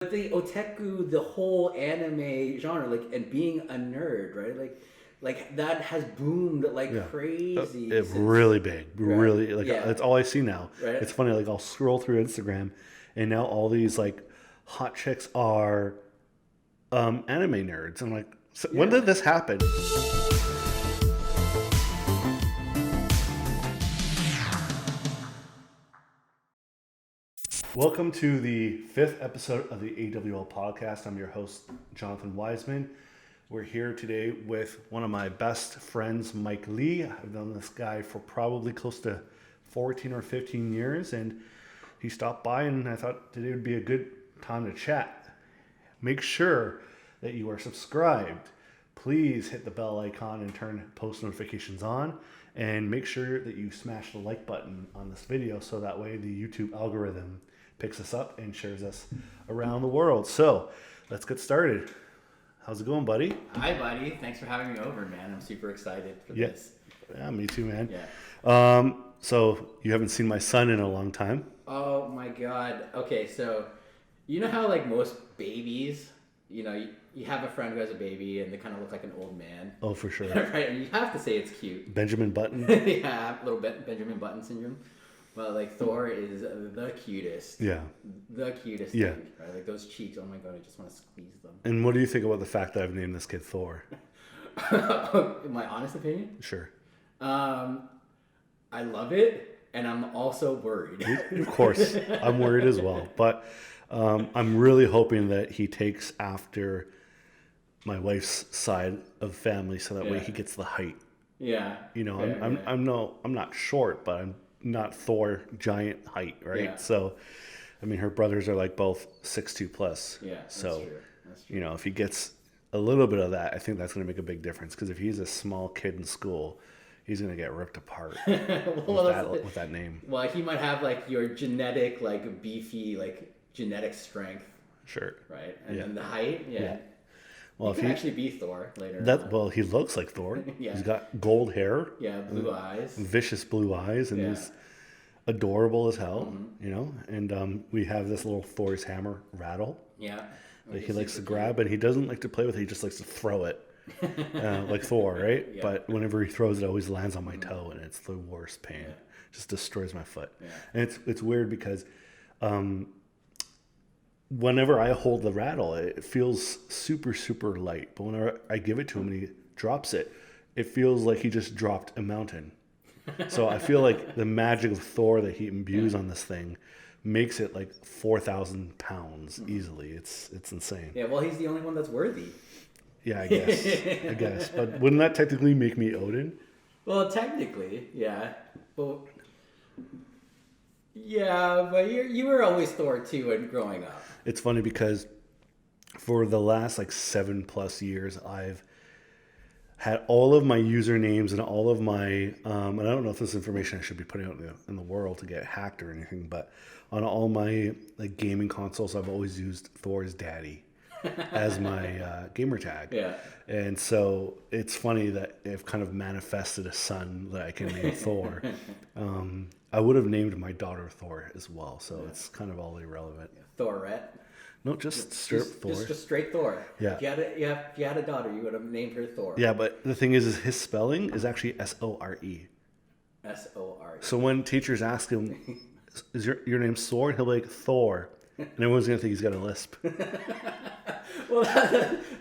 The otaku, the whole anime genre, like, and being a nerd, right? Like that has boomed like crazy. It Since, really big, right? really like Yeah, that's all I see now. right. It's funny, like I'll scroll through Instagram, and now all these like hot chicks are anime nerds. I'm like, so when Yeah. did this happen? Welcome to the 5th episode of the AWL podcast. I'm your host, Jonathan Wiseman. We're here today with one of my best friends, Mike Lee. I've known this guy for probably close to 14 or 15 years, and he stopped by, and I thought today would be a good time to chat. Make sure that you are subscribed. Please hit the bell icon and turn post notifications on, and make sure that you smash the like button on this video so that way the YouTube algorithm picks us up and shares us around the world. So let's get started. How's it going, buddy? Hi, buddy. Thanks for having me over, man. I'm super excited for this. Yeah, me too, man. Yeah. So you haven't seen my son in a long time. Oh my God. Okay, so you know how like most babies, you have a friend who has a baby and they kind of look like an old man, Oh, for sure. right? And you have to say it's cute. Benjamin Button. Yeah, a little bit Benjamin Button syndrome. But like Thor is the cutest. Yeah. The cutest Yeah. thing, right? Like those cheeks. Oh my God, I just want to squeeze them. And what do you think about the fact that I've named this kid Thor? My honest opinion. Sure. I love it, and I'm also worried. Of course, I'm worried as well. But I'm really hoping that he takes after my wife's side of family, so that way Yeah. he gets the height. Yeah. You know, Yeah, yeah. I'm not short, but I'm not Thor giant height, right? Yeah. So, I mean, her brothers are like both 6'2" plus. Yeah, that's So, true. That's true. you know, if he gets a little bit of that, I think that's going to make a big difference. Because if he's a small kid in school, he's going to get ripped apart with that name. Well, he might have like your genetic, like beefy, like genetic strength, Sure. right? And Yeah. then the height, yeah. Yeah. Well, He if could he actually be Thor later. well, he looks like Thor. Yeah. He's got gold hair, Yeah, blue eyes. vicious blue eyes, and Yeah. he's adorable as hell. You know, and we have this little Thor's hammer rattle Yeah. that he likes to grab, and he doesn't like to play with it. He just likes to throw it, like Thor, right? Yeah. But whenever he throws it, it always lands on my toe, and it's the worst pain. Yeah. Just destroys my foot. Yeah. And it's weird because whenever I hold the rattle, it feels super, super light. But whenever I give it to him and he drops it, it feels like he just dropped a mountain. So I feel like the magic of Thor that he imbues on this thing makes it like 4,000 pounds easily. It's insane. Yeah, well, he's the only one that's worthy. Yeah, I guess. But wouldn't that technically make me Odin? Well, technically, yeah. But yeah, but you were always Thor too when growing up. It's funny because for the last like 7+ years, I've had all of my usernames and all of my, and I don't know if this information I should be putting out in the world to get hacked or anything, but on all my like gaming consoles, I've always used Thor's daddy as my gamer tag. Yeah. And so it's funny that I've kind of manifested a son that I can name Thor. I would have named my daughter Thor as well, so it's kind of all irrelevant. Thorette. No, just straight Thor. Just straight Thor. Yeah. If you had a daughter, you would have named her Thor. Yeah, but the thing is his spelling is actually Sore. Sore. So when teachers ask him, "Is your name Thor?" he'll be like Thor, and everyone's gonna think he's got a lisp. Well,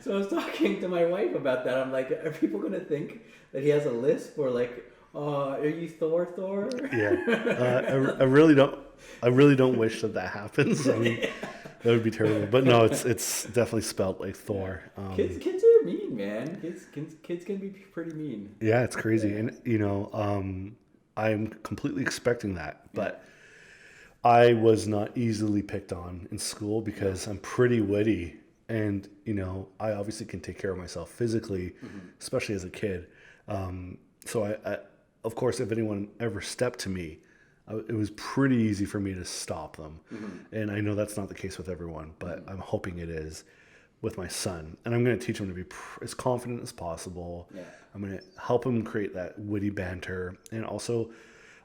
so I was talking to my wife about that. I'm like, are people gonna think that he has a lisp or like, are you Thor? Yeah, I really don't wish that happens. I mean, that would be terrible. But no, it's definitely spelled like Thor. Kids are mean, man. Kids can be pretty mean. Yeah, it's crazy, and you know, I'm completely expecting that, but I was not easily picked on in school because I'm pretty witty, and you know, I obviously can take care of myself physically, especially as a kid. So I, of course, if anyone ever stepped to me, it was pretty easy for me to stop them. And I know that's not the case with everyone, but I'm hoping it is with my son. And I'm going to teach him to be as confident as possible. Yeah. I'm going to help him create that witty banter. And also,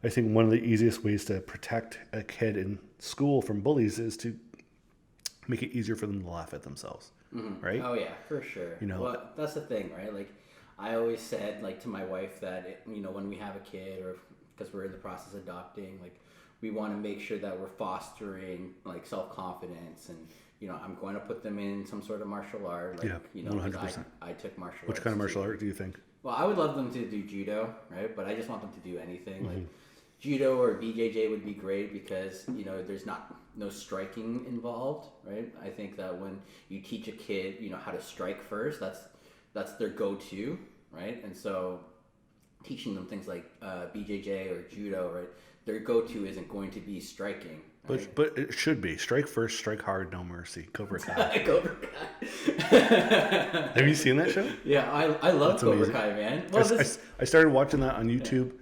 I think one of the easiest ways to protect a kid in school from bullies is to make it easier for them to laugh at themselves, right? Oh yeah, for sure. Well, that's the thing, right? Like, I always said, like, to my wife that when we have a kid, or because we're in the process of adopting, like, we want to make sure that we're fostering like self-confidence, and I'm going to put them in some sort of martial art. Like, 100%. I took martial arts. Which kind of martial art do you think? Well, I would love them to do judo, right? But I just want them to do anything. Like, judo or BJJ would be great because there's no striking involved, right? I think that when you teach a kid how to strike first, that's their go-to, right? And so teaching them things like BJJ or judo, right? Their go-to isn't going to be striking. Right? But it should be strike first, strike hard, no mercy. Cobra Kai. Cobra Kai. Have you seen that show? Yeah, I love Cobra Kai, man. Well, I started watching that on YouTube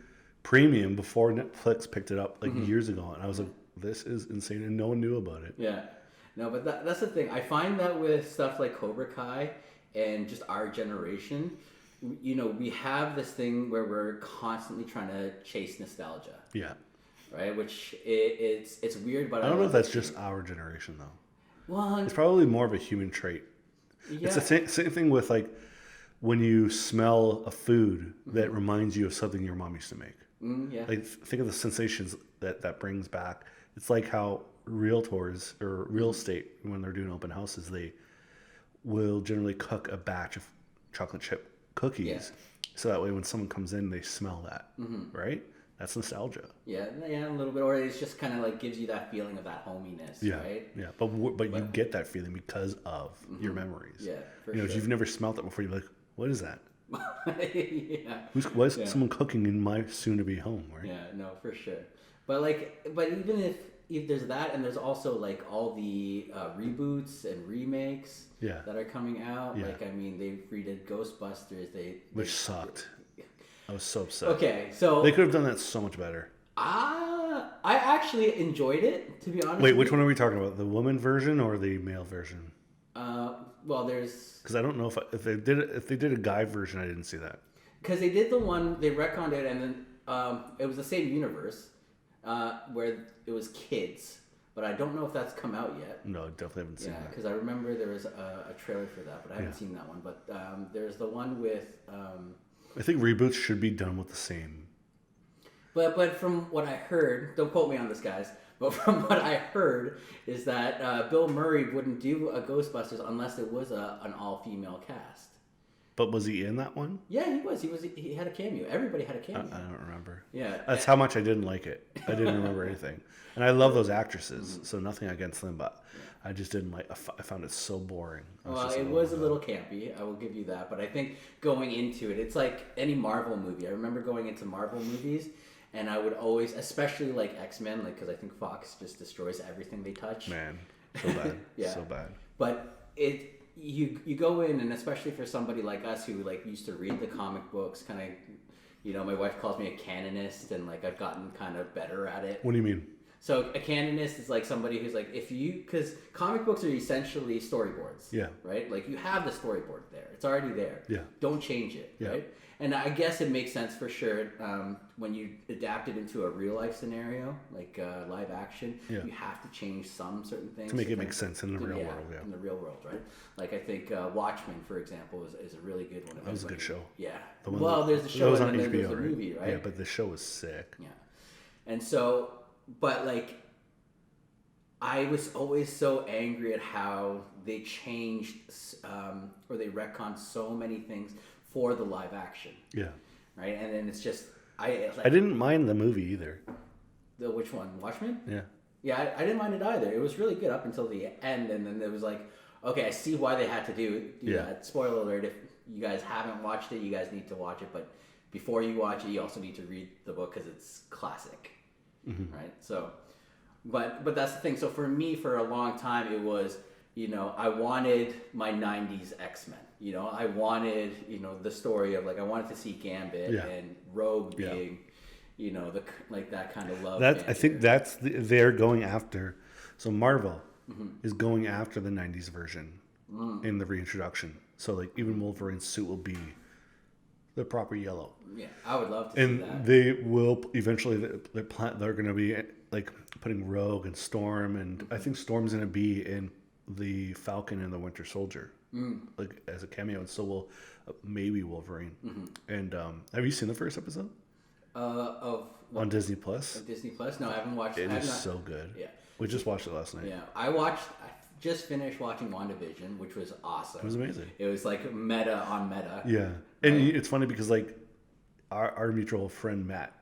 Premium before Netflix picked it up like years ago, and I was like, this is insane, and no one knew about it. Yeah. No, but that's the thing. I find that with stuff like Cobra Kai and just our generation, we have this thing where we're constantly trying to chase nostalgia. Yeah. Right? Which it's weird, but I don't know if that's just our generation though. Well, it's probably more of a human trait. Yeah. It's the same thing with like when you smell a food that reminds you of something your mom used to make. Yeah. Like think of the sensations that brings back. It's like how realtors or real estate, when they're doing open houses, they will generally cook a batch of chocolate chip cookies, so that way when someone comes in, they smell that, right? That's nostalgia. Yeah, a little bit, or it's just kind of like gives you that feeling of that hominess, right? Yeah, but you get that feeling because of your memories. Yeah, for sure. If you've never smelled it before, you're like, what is that? Yeah. Why is someone cooking in my soon-to-be home, right? Yeah, no, for sure. But even if there's that, and there's also like all the reboots and remakes that are coming out. Yeah. Like, I mean, they redid Ghostbusters. Which sucked. I was so upset. Okay, so they could have done that so much better. I actually enjoyed it, to be honest. Wait, which one are we talking about? The woman version or the male version? Well, there's because I don't know if they did a guy version, I didn't see that. Because they did the one, they retconned it, and then it was the same universe where it was kids, but I don't know if that's come out yet. No, definitely haven't seen that. Because I remember there was a trailer for that, but I haven't seen that one. But there's the one with. I think reboots should be done with the same. But from what I heard, don't quote me on this, guys. But from what I heard is that Bill Murray wouldn't do a Ghostbusters unless it was an all-female cast. But was he in that one? Yeah, he was. He had a cameo. Everybody had a cameo. I don't remember. Yeah. That's how much I didn't like it. I didn't remember anything. And I love those actresses, so nothing against them, but I just didn't like. I found it so boring. Well, it was a little campy. I will give you that. But I think going into it, it's like any Marvel movie. I remember going into Marvel movies, and I would always, especially like X-Men, like because I think Fox just destroys everything they touch. Man, so bad. So bad. But you go in, and especially for somebody like us who like used to read the comic books, kind of, my wife calls me a canonist, and like I've gotten kind of better at it. What do you mean? So a canonist is like somebody who's like, because comic books are essentially storyboards. Yeah. Right? Like you have the storyboard there. It's already there. Yeah. Don't change it. Yeah. Right? And I guess it makes sense for sure when you adapt it into a real life scenario, like live action, you have to change some certain things. To make it make sense in the real world, yeah. In the real world, right? Like I think Watchmen, for example, is a really good one. That was a good show. Yeah. There's the show and then HBO, there's the movie, right? Yeah, but the show was sick. Yeah. And so, but like, I was always so angry at how they changed or they retconned so many things for the live action. Yeah. Right? And then it's just I didn't mind the movie either. Which one? Watchmen? Yeah. Yeah, I didn't mind it either. It was really good up until the end, and then it was like, okay, I see why they had to do that. Spoiler alert, if you guys haven't watched it, you guys need to watch it, but before you watch it, you also need to read the book because it's classic. Mm-hmm. Right? So but that's the thing. So for me, for a long time, it was, I wanted my 90s X-Men. I wanted, the story of, like, I wanted to see Gambit and Rogue being, that kind of love. I think that's they're going after. So Marvel is going after the 90s version in the reintroduction. So, like, even Wolverine's suit will be the proper yellow. Yeah, I would love to see that. And they will eventually, they're going to be, like, putting Rogue and Storm, and I think Storm's going to be in the Falcon and the Winter Soldier, like as a cameo, and so will maybe Wolverine. And have you seen the first episode Of on Disney Plus? Disney Plus? No, I haven't watched. It is so good. Yeah, we just watched it last night. yeah. I just finished watching WandaVision, which was awesome. It was amazing. It was like meta on meta. Yeah, and it's funny because like our mutual friend Matt,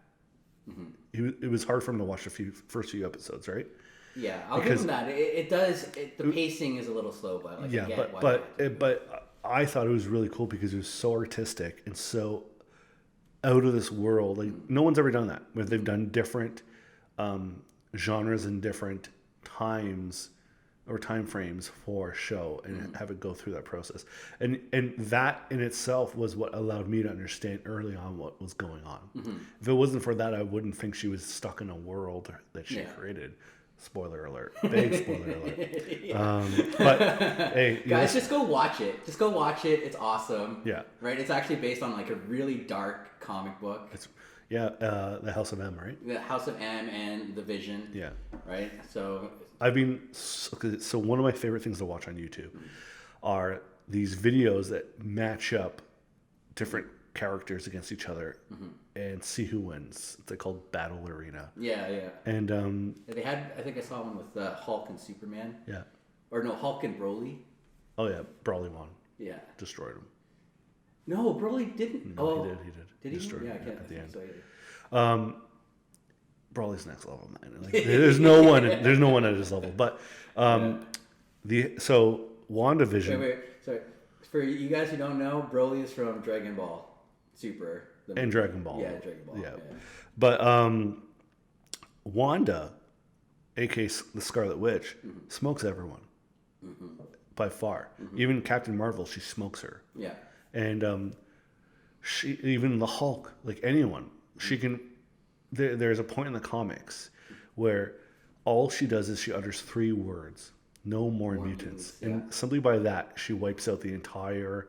it was hard for him to watch the first few episodes, right? Yeah, I'll give him that. It does. The pacing is a little slow, but like, yeah, but I thought it was really cool because it was so artistic and so out of this world. Like no one's ever done that. Where they've done different genres and different times or time frames for a show and have it go through that process. And that in itself was what allowed me to understand early on what was going on. If it wasn't for that, I wouldn't think she was stuck in a world that she created. Spoiler alert. Big spoiler alert. But hey, guys, just go watch it. Just go watch it. It's awesome. Yeah. Right? It's actually based on like a really dark comic book. The House of M, right? The House of M and the Vision. Yeah. Right? So so one of my favorite things to watch on YouTube are these videos that match up different characters against each other and see who wins. They're called Battle Arena. Yeah. And they had, I think I saw one with Hulk and Superman. Yeah. Or no, Hulk and Broly. Oh yeah, Broly won. Yeah. Destroyed him. No, Broly didn't. No, he did. Did he? Destroyed him I can't. at the end. So either. Broly's next level, man. Like, there's no one at his level. But so WandaVision. Wait. Sorry. For you guys who don't know, Broly is from Dragon Ball Super. And Dragon Ball. Yeah, Dragon Ball. Yeah. But Wanda, aka the Scarlet Witch, smokes everyone. By far. Even Captain Marvel, she smokes her. Yeah. And she, even the Hulk, like anyone, she can. There's a point in the comics where all she does is she utters 3 words: "No more mutants," and simply by that she wipes out the entire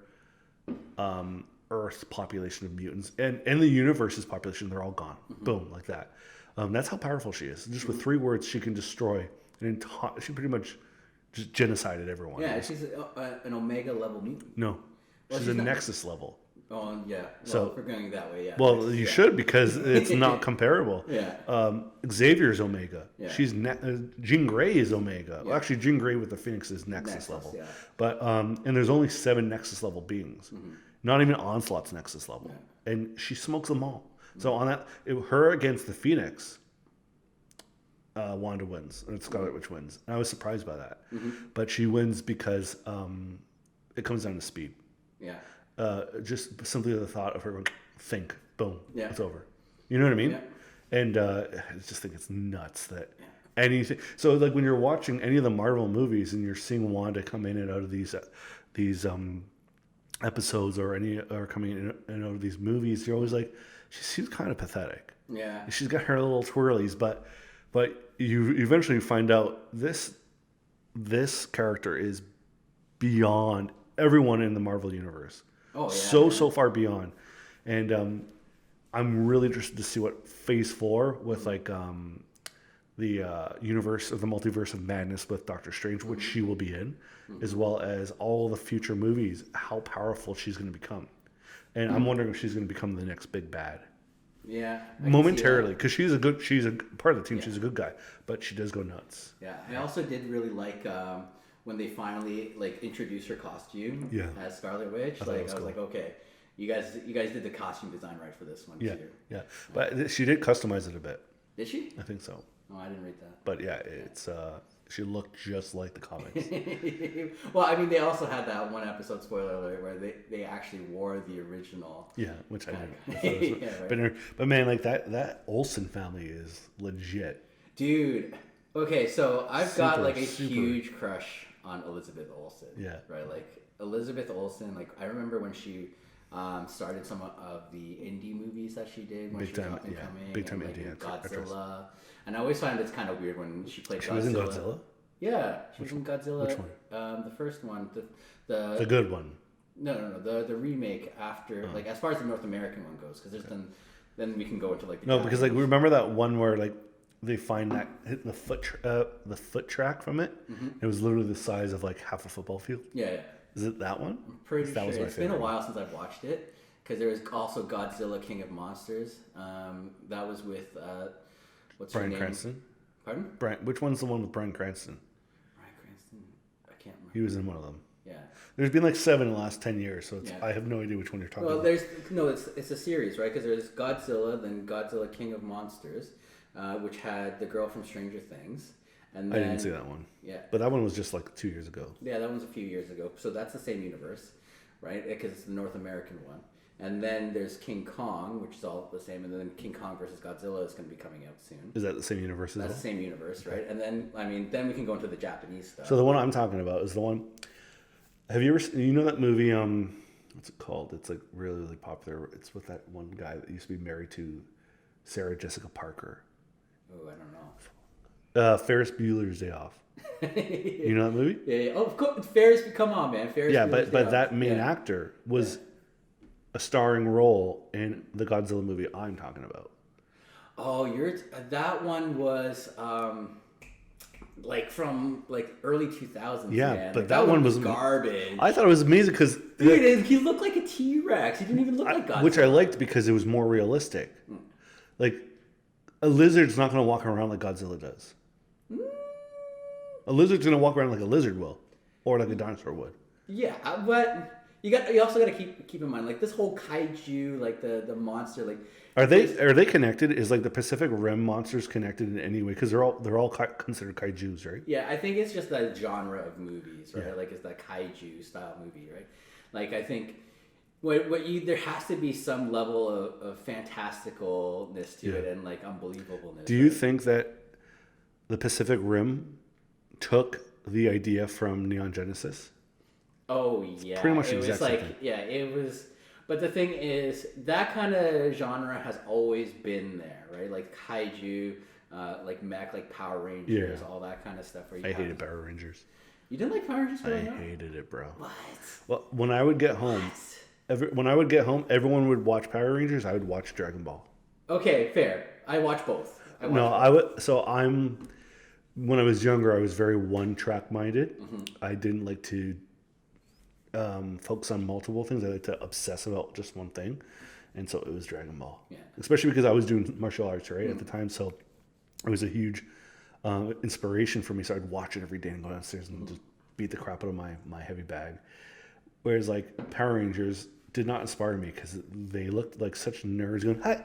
Earth population of mutants and the universe's population. They're all gone. Boom, like that. That's how powerful she is. Just with 3 words, she can destroy an entire. She pretty much just genocided everyone. Yeah, she's an Omega level mutant. No, she's a Nexus level. Oh yeah. Well, So if we're going that way, yeah. Well, you should because it's not comparable. Yeah. Xavier's Omega. Yeah. She's Jean Grey is Omega. Well, actually, Jean Grey with the Phoenix is Nexus level. Yeah. But and there's only 7 Nexus level beings. Not even Onslaught's Nexus level, and she smokes them all. So on that, her against the Phoenix, Wanda wins, and Scarlet Witch wins. And I was surprised by that, but she wins because it comes down to speed. Yeah. Just simply the thought of her going, think, boom, it's over. You know what I mean? Yeah. And I just think it's nuts that anything. So like when you're watching any of the Marvel movies and you're seeing Wanda come in and out of these episodes or coming in and out of these movies, you're always like, she seems kind of pathetic. Yeah. She's got her little twirlies, but you eventually find out this character is beyond everyone in the Marvel universe. Oh, yeah. So far beyond. And I'm really interested to see what Phase 4 with like the universe of the multiverse of madness with Doctor Strange, which she will be in, as well as all the future movies, how powerful she's going to become. And I'm wondering if she's going to become the next big bad. Yeah. Momentarily, because she's a part of the team. Yeah. She's a good guy, but she does go nuts. Yeah. I also did really like when they finally like introduced her costume as Scarlet Witch. I was like, okay, you guys did the costume design right for this one too. Yeah. But she did customize it a bit. Did she? I think so. Oh, I didn't read that. But yeah, it's she looked just like the comics. Well, I mean, they also had that one episode, spoiler alert, where they actually wore the original. Yeah, which I didn't. Right. But man, like that Olsen family is legit. Dude. Okay, so I've got like a huge crush on Elizabeth Olsen. Yeah. Right, like Elizabeth Olsen. Like I remember when she started some of the indie movies that she did when she was up and coming. Big time and, indie Godzilla. actress. And I always find it's kind of weird when she played Godzilla. She was in Godzilla? Yeah, she was in Godzilla. Which one? The first one. The good one. No. The remake after, like as far as the North American one goes, because there's then we can go into like because like remember that one where like they find that hit the foot track from it. Mm-hmm. It was literally the size of like half a football field. Yeah. Is it that one? I'm pretty that sure. was my It's favorite been a while since I've watched it because there was also Godzilla King of Monsters. That was with what's Bryan her name? Cranston. Pardon? Which one's the one with Bryan Cranston? Bryan Cranston. I can't remember. He was in one of them. Yeah. There's been like 7 in the last 10 years, so Yeah. I have no idea which one you're talking Well, about. it's a series, right? Because there's Godzilla, then Godzilla King of Monsters, which had the girl from Stranger Things, and then I didn't see that one. Yeah. But that one was just like 2 years ago. Yeah, that one's a few years ago. So that's the same universe, right? Because it's the North American one. And then there's King Kong, which is all the same. And then King Kong versus Godzilla is going to be coming out soon. Is that the same universe as That's well? the same universe, right? And then, then we can go into the Japanese stuff. So the one I'm talking about is the one. Have you ever seen, you know that movie, what's it called? It's like really, really popular. It's with that one guy that used to be married to Sarah Jessica Parker. Oh, I don't know. Ferris Bueller's Day Off. You know that movie? Yeah. Oh, of course. Ferris, come on, man. Ferris. Yeah, Bueller's Day but Off. that main actor was a starring role in the Godzilla movie I'm talking about. Oh, that one was from early 2000s. Yeah, man. but Like, that one was garbage. I thought it was amazing because Dude, he looked like a T-Rex. He didn't even look like Godzilla. which I liked because it was more realistic. Like a lizard's not going to walk around like Godzilla does. A lizard's going to walk around like a lizard will, or like a dinosaur would. Yeah, but you also got to keep in mind like this whole kaiju, like the monster, like Are they connected? Is like the Pacific Rim monsters connected in any way? Because they're all considered kaijus, right? yeah, I think it's just that genre of movies, right? Yeah. Like it's that kaiju style movie, right? Like I think there has to be some level of fantasticalness to it and like unbelievableness. Do you think that the Pacific Rim took the idea from Neon Genesis? Oh yeah, pretty much it exact was same like thing. yeah, it was. But the thing is, that kind of genre has always been there, right? Like kaiju, like mech, like Power Rangers, all that kind of stuff. Where I hated Power Rangers. You didn't like Power Rangers? I hated it, bro. What? Well, when I would get home, everyone would watch Power Rangers. I would watch Dragon Ball. Okay, fair. I watch both. I would. So when I was younger, I was very one-track minded. Mm-hmm. I didn't like to focus on multiple things. I like to obsess about just one thing, and so it was Dragon Ball. Yeah. Especially because I was doing martial arts at the time, so it was a huge inspiration for me. So I'd watch it every day and go downstairs and just beat the crap out of my heavy bag. Whereas like Power Rangers did not inspire me because they looked like such nerds going, hi,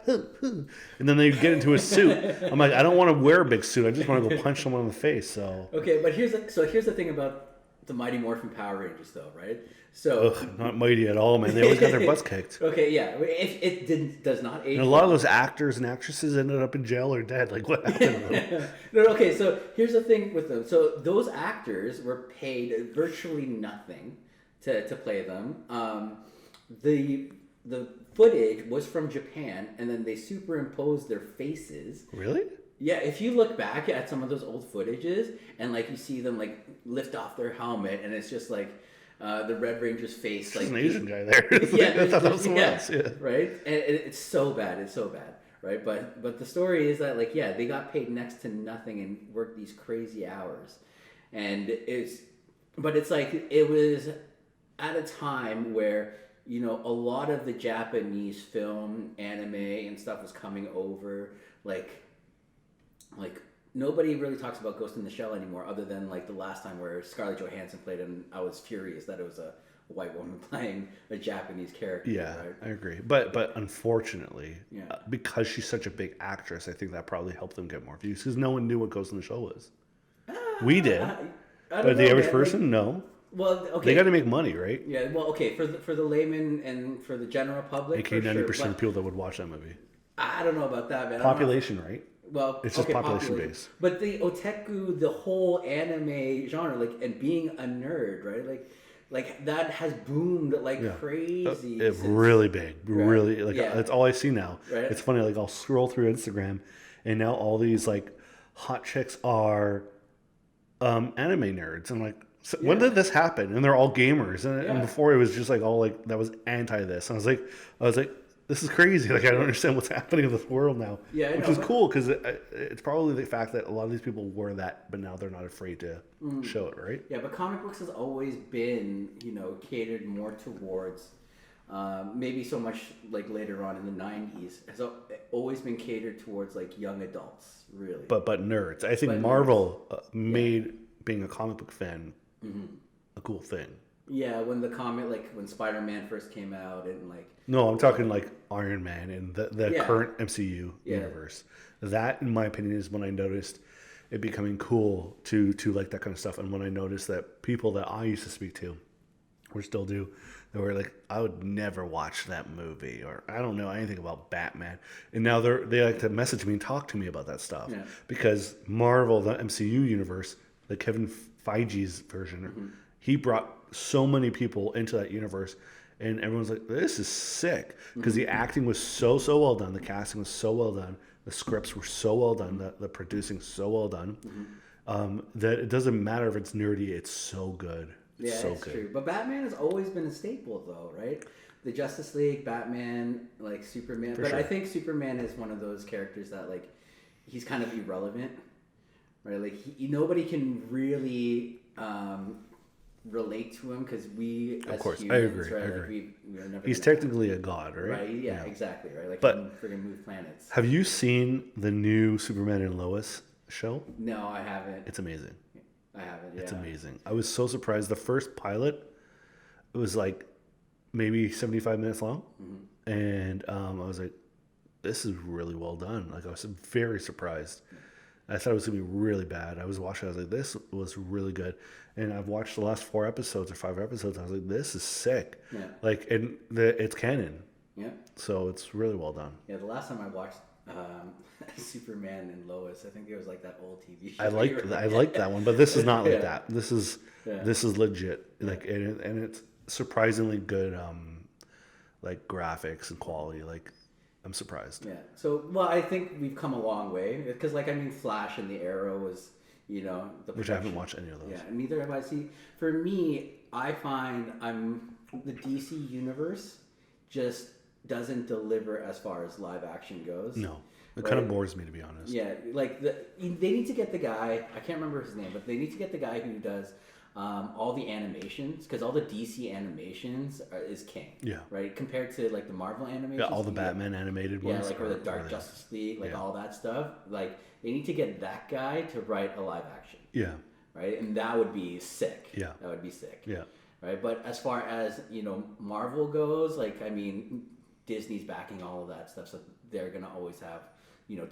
and then they get into a suit. I'm like, I don't want to wear a big suit. I just want to go punch someone in the face. So okay, but here's the thing about the Mighty Morphin Power Rangers, though, right? So not mighty at all, man. They always got their butts kicked. Okay, yeah. If it does not age, and a lot of those actors and actresses ended up in jail or dead. Like what happened to them? No, okay. So here's the thing with them. So those actors were paid virtually nothing to play them. The footage was from Japan, and then they superimposed their faces. Really? Yeah, if you look back at some of those old footages and like you see them like lift off their helmet and it's just like the Red Ranger's face, there's like an Asian guy there. Yeah, I thought that was someone else. Yeah. Right. And it's so bad. It's so bad. Right. But the story is that like they got paid next to nothing and worked these crazy hours, and it's like it was at a time where a lot of the Japanese film, anime, and stuff was coming over like nobody really talks about Ghost in the Shell anymore, other than like the last time where Scarlett Johansson played, and I was furious that it was a white woman playing a Japanese character. Yeah, right? I agree. But unfortunately, because she's such a big actress, I think that probably helped them get more views because no one knew what Ghost in the Shell was. We did, but the average person, no. Well, okay. They got to make money, right? Yeah. Well, okay. For the layman and for the general public, AKA 90% of people that would watch that movie. I don't know about that, man. Population, right? Well, it's just population based. But the otaku, the whole anime genre, like, and being a nerd, right? Like that has boomed like crazy. It's really big, really. Like that's all I see now. Right. It's funny. Like I'll scroll through Instagram, and now all these like hot chicks are anime nerds. I'm like, so when did this happen? And they're all gamers. And before it was just like all like that was anti this. And I was like, this is crazy. Like, I don't understand what's happening in this world now. Yeah, which is cool because it's probably the fact that a lot of these people were that, but now they're not afraid to show it, right? Yeah, but comic books has always been, catered more towards, maybe so much like later on in the 90s, has always been catered towards like young adults, really. But nerds. I think Marvel made being a comic book fan a cool thing. Yeah, when the comic, like when Spider-Man first came out and like... No, I'm talking like Iron Man and the current MCU universe. That, in my opinion, is when I noticed it becoming cool to like that kind of stuff. And when I noticed that people that I used to speak to, or still do, they were like, I would never watch that movie, or I don't know anything about Batman. And now they like to message me and talk to me about that stuff. Yeah. Because Marvel, the MCU universe, the Kevin Feige's version, he brought so many people into that universe, and everyone's like, this is sick, because the acting was so well done, the casting was so well done, the scripts were so well done, the producing so well done, that it doesn't matter if it's nerdy, it's so good. It's good. True. But Batman has always been a staple, though, right? The Justice League, Batman, like Superman. But sure. I think Superman is one of those characters that, like, he's kind of irrelevant, right? Like, nobody can really relate to him because we, as humans, I agree. Right? I agree. Like, we're he's technically a god, right? Right. Yeah. Exactly. Right. Like, but he can friggin' move planets. Have you seen the new Superman and Lois show? No, I haven't. It's amazing. I haven't. Yeah. It's amazing. I was so surprised. The first pilot, it was like maybe 75 minutes long, and I was like, "This is really well done." Like, I was very surprised. I thought it was gonna be really bad. I was watching. I was like, "This was really good," and I've watched the last 4 episodes or 5 episodes. I was like, "This is sick." Yeah. Like, and it's canon. Yeah. So it's really well done. Yeah. The last time I watched Superman and Lois, I think it was like that old TV show. I like that one, but this is not like that. This is legit. Like, and it's surprisingly good. Like graphics and quality. Like, I'm surprised. Yeah. So, well, I think we've come a long way because, like, I mean, Flash and the Arrow was, which I haven't watched any of those. Yeah, neither have I. See, for me, I find the DC universe just doesn't deliver as far as live action goes. No, it kind of bores me, to be honest. Yeah, like they need to get the guy. I can't remember his name, but they need to get the guy who does all the animations, because all the DC animations is king. Yeah. Right? Compared to like the Marvel animations. Yeah, all the Batman animated ones. Yeah, like or the Dark Justice League, like all that stuff. Like, they need to get that guy to write a live action. Yeah. Right? And that would be sick. Yeah. That would be sick. Yeah. Right? But as far as, Marvel goes, like, I mean, Disney's backing all of that stuff, so they're going to always have,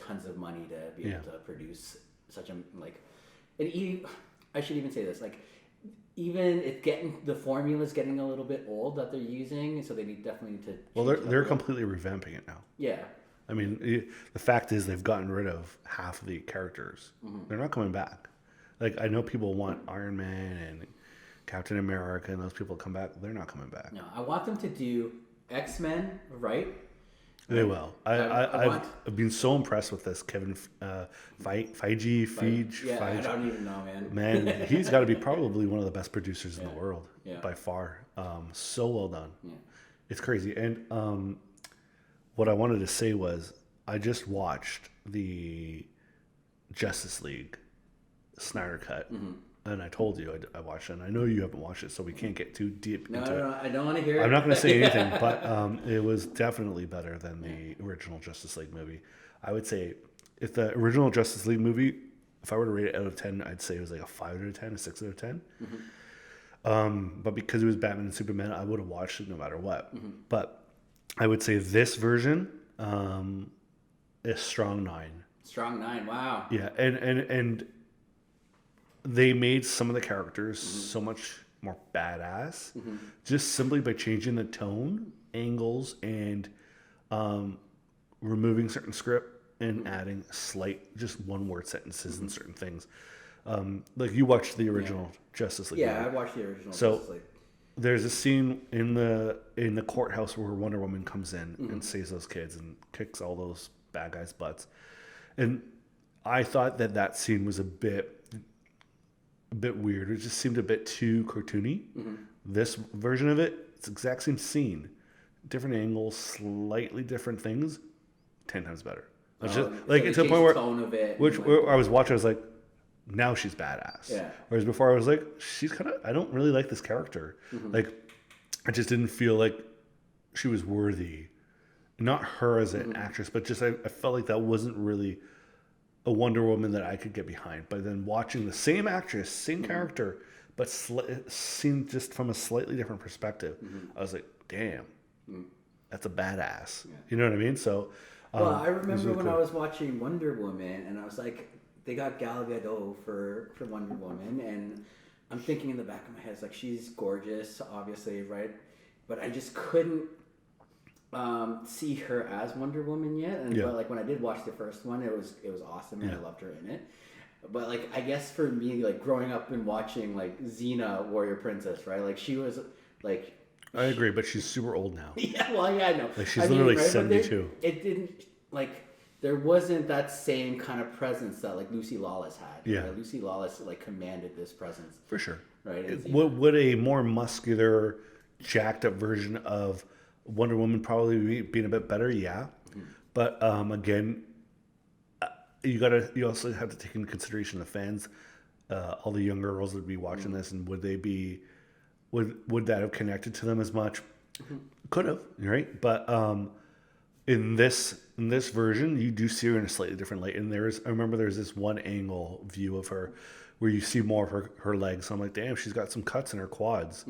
tons of money to be able to produce such a, like, and I should even say this, like, even the formula's getting a little bit old that they're using, so they definitely need to. Well, they're completely revamping it now. Yeah. I mean, the fact is they've gotten rid of half of the characters. They're not coming back. Like, I know people want Iron Man and Captain America and those people to come back. They're not coming back. No, I want them to do X-Men, right? They will. I've been so impressed with this Kevin Feige. Yeah, I don't even know, man. Man, he's got to be probably one of the best producers in the world by far. So well done. Yeah. It's crazy. And what I wanted to say was, I just watched the Justice League Snyder Cut. And I told you I watched it, and I know you haven't watched it, so we can't get too deep into it. No, I don't want to hear it. I'm not going to say anything, but it was definitely better than the original Justice League movie. I would say, if the original Justice League movie, if I were to rate it out of 10, I'd say it was like a 5 out of 10, a 6 out of 10. But because it was Batman and Superman, I would have watched it no matter what. But I would say this version is strong 9. Strong 9, wow. Yeah, and they made some of the characters so much more badass just simply by changing the tone, angles, and removing certain script and adding slight, just one-word sentences and certain things. Like, you watched the original Justice League. Yeah, I watched the original Justice League. There's a scene in the courthouse where Wonder Woman comes in and saves those kids and kicks all those bad guys' butts. And I thought that scene was a bit weird. It just seemed a bit too cartoony. This version of it, it's the exact same scene, different angles, slightly different things, 10 times better. It's Oh, just like so it's they a changed point the where, tone of it, which and, where I was watching, I was like, now she's badass. Yeah. Whereas before I was like, she's kind of, I don't really like this character. Like, I just didn't feel like she was worthy. Not her as an actress, but just I felt like that wasn't really a Wonder Woman that I could get behind. But then watching the same actress, same character, but seen just from a slightly different perspective, I was like, damn, that's a badass. Yeah. You know what I mean? So, well, I remember when I was watching Wonder Woman, and I was like, they got Gal Gadot for Wonder Woman, and I'm thinking in the back of my head, it's like, she's gorgeous, obviously, right? But I just couldn't see her as Wonder Woman yet. And but like when I did watch the first one, it was awesome, and I loved her in it. But like, I guess for me, like growing up and watching like Xena, Warrior Princess, right? Like she was like. I agree, but she's super old now. Yeah, well, yeah, I know. Like she's literally right? 72. It didn't like. There wasn't that same kind of presence that like Lucy Lawless had. Yeah, right? Lucy Lawless like commanded this presence for sure. Right. Would a more muscular, jacked up version of Wonder Woman probably being a bit better? Yeah, but again, you also have to take into consideration the fans, all the younger girls that would be watching this, and would they be, would that have connected to them as much? Could have, right? But in this version, you do see her in a slightly different light. And I remember there's this one angle view of her where you see more of her legs. So I'm like, damn, she's got some cuts in her quads.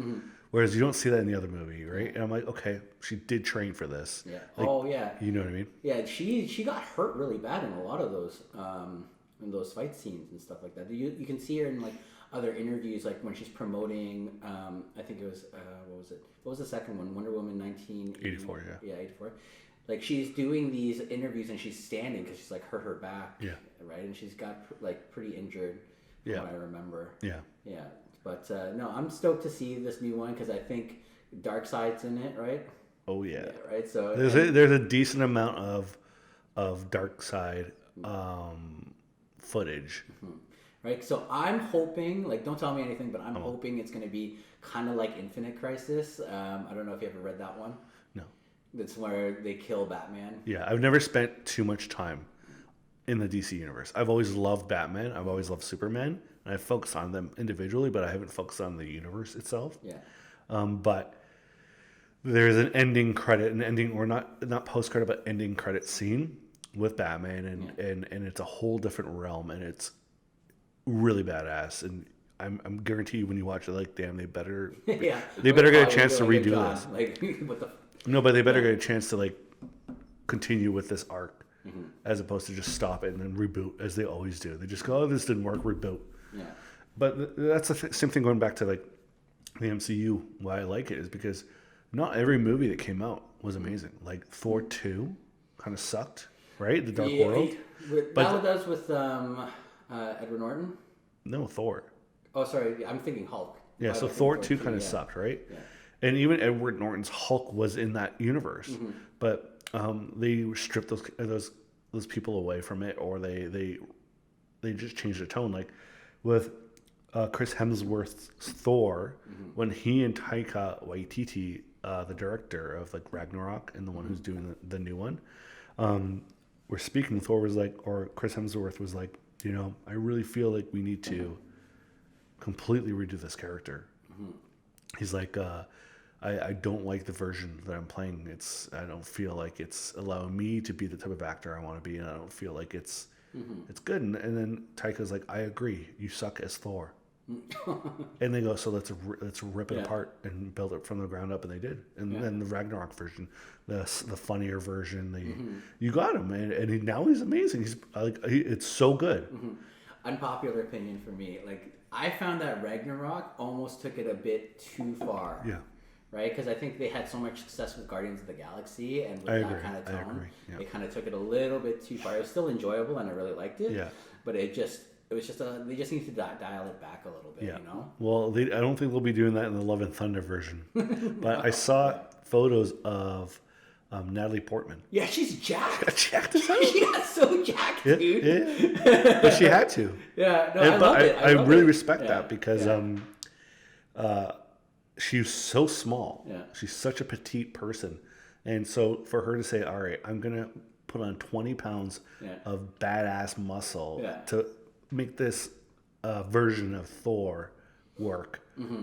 Whereas you don't see that in the other movie, right? And I'm like, okay, she did train for this. Yeah. Like, oh yeah. You know what I mean? Yeah, she got hurt really bad in a lot of those in those fight scenes and stuff like that. You can see her in like other interviews, like when she's promoting. I think it was what was it? What was the second one? Wonder Woman 1984. Yeah, 84. Like she's doing these interviews and she's standing because she's like hurt her back. Yeah. Right, and she's got like pretty injured. From what I remember. Yeah. Yeah. But no, I'm stoked to see this new one because I think Darkseid's in it, right? Oh yeah. Right. So there's a decent amount of Darkseid footage. Right. So I'm hoping, like, don't tell me anything, but I'm hoping it's going to be kind of like Infinite Crisis. I don't know if you ever read that one. No. That's where they kill Batman. Yeah, I've never spent too much time in the DC universe. I've always loved Batman. I've always loved Superman. And I've focused on them individually, but I haven't focused on the universe itself. Yeah. But there's an ending credit, or not post credit, but ending credit scene with Batman, and it's a whole different realm, and it's really badass. And I'm guarantee you when you watch it, like, damn, they better get a chance to redo this. Like, what the? No, but they better get a chance to like continue with this arc, as opposed to just stop it and then reboot as they always do. They just go, oh, this didn't work, reboot. Yeah. But that's the same thing going back to like the MCU. Why I like it is because not every movie that came out was amazing. Like Thor 2 kind of sucked, right? The Dark World. But that was with Edward Norton? No, Thor. Oh, sorry. I'm thinking Hulk. Yeah, so Thor 2 kind of sucked, right? Yeah. And even Edward Norton's Hulk was in that universe. But they stripped those people away from it, or they just changed the tone. Like with Chris Hemsworth's Thor, when he and Taika Waititi, the director of like Ragnarok and the one who's doing the new one, were speaking, Thor was like, or Chris Hemsworth was like, I really feel like we need to completely redo this character. He's like, I don't like the version that I'm playing. I don't feel like it's allowing me to be the type of actor I want to be, and I don't feel like it's good. And then Taika's like, I agree, you suck as Thor. And they go, so let's rip it apart and build it from the ground up, and they did. And then the Ragnarok version, the funnier version, you got him, and now he's amazing. He's like, it's so good. Unpopular opinion for me, like I found that Ragnarok almost took it a bit too far. Yeah. Right, because I think they had so much success with Guardians of the Galaxy, and with that kind of tone, they kind of took it a little bit too far. It was still enjoyable, and I really liked it. Yeah. But they just they just need to dial it back a little bit. Yeah. Well, I don't think they'll be doing that in the Love and Thunder version. But I saw photos of Natalie Portman. Yeah, she's jacked. Jacked as hell. She got so jacked, dude. Yeah. But she had to. Yeah. No, I love it. I really respect that because she's so small. Yeah. She's such a petite person And so for her to say, all right, I'm going to put on 20 pounds of badass muscle to make this version of Thor work,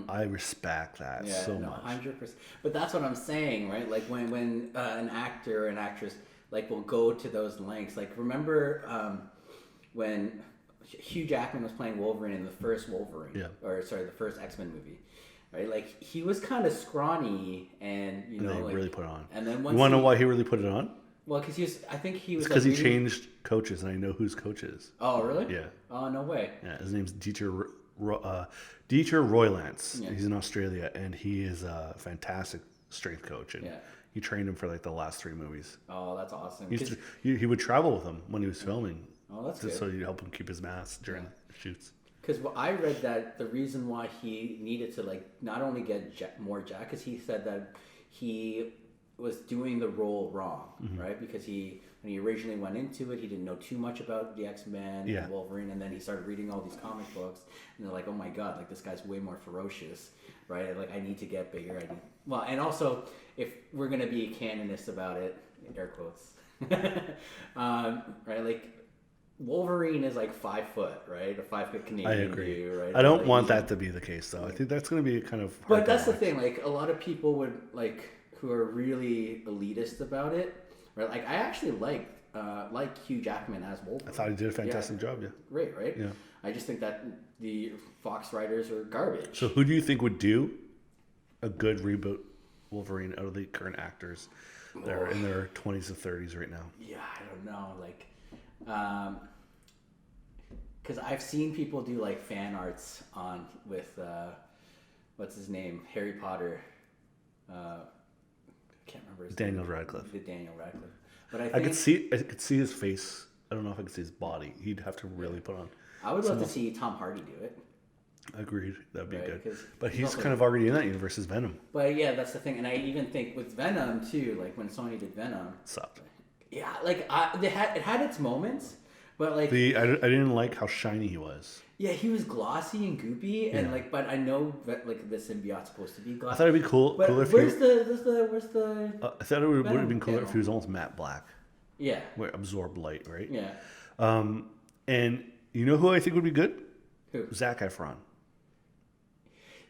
I respect that so much. 100%. But that's what I'm saying, right? Like when an actor or an actress like will go to those lengths. Like remember when Hugh Jackman was playing Wolverine in the first Wolverine, the first X-Men movie. Right, like he was kind of scrawny, and they really put it on. And then you want to know why he really put it on? Well, because he was because he changed coaches, and I know whose coach is. Oh, really? Yeah. Oh, no way. Yeah, his name's Dieter Roylance. Yeah. He's in Australia, and he is a fantastic strength coach. And he trained him for like the last 3 movies. Oh, that's awesome. He would travel with him when he was filming. Oh, that's good. So you'd help him keep his mass during the shoots. Because I read that the reason why he needed to like not only get more jack, because he said that he was doing the role wrong, right? Because when he originally went into it, he didn't know too much about the X-Men and Wolverine, and then he started reading all these comic books, and they're like, oh my god, like this guy's way more ferocious, right? Like I need to get bigger. And also if we're gonna be canonist about it, air quotes, right? Like. Wolverine is like 5 foot, right? A 5 foot Canadian. I agree. Dude, right? I don't want that to be the case, though. I think that's going to be kind of. But that's the thing. Like a lot of people would like who are really elitist about it, right? Like I actually like Hugh Jackman as Wolverine. I thought he did a fantastic job. Yeah. Great, right? Yeah. I just think that the Fox writers are garbage. So who do you think would do a good reboot Wolverine out of the current actors that are in their 20s and 30s right now? Yeah, I don't know. Like. Because I've seen people do like fan arts with what's his name, Harry Potter. I can't remember his Daniel name. Radcliffe. Daniel Radcliffe. But I could see his face. I don't know if I could see his body. He'd have to really put on. I would love to see Tom Hardy do it. Agreed. That'd be good. But he's kind of already in that universe as Venom. But yeah, that's the thing. And I even think with Venom too, like when Sony did Venom. Sucked. Yeah, like it had its moments, but like I didn't like how shiny he was. Yeah, he was glossy and goopy, and like, but I know that like the symbiote's supposed to be glossy. I thought it'd be cool. But cooler where's the? I thought it would have been cooler if he was almost matte black. Yeah. Where absorbed light, right? Yeah. And you know who I think would be good? Who? Zac Efron.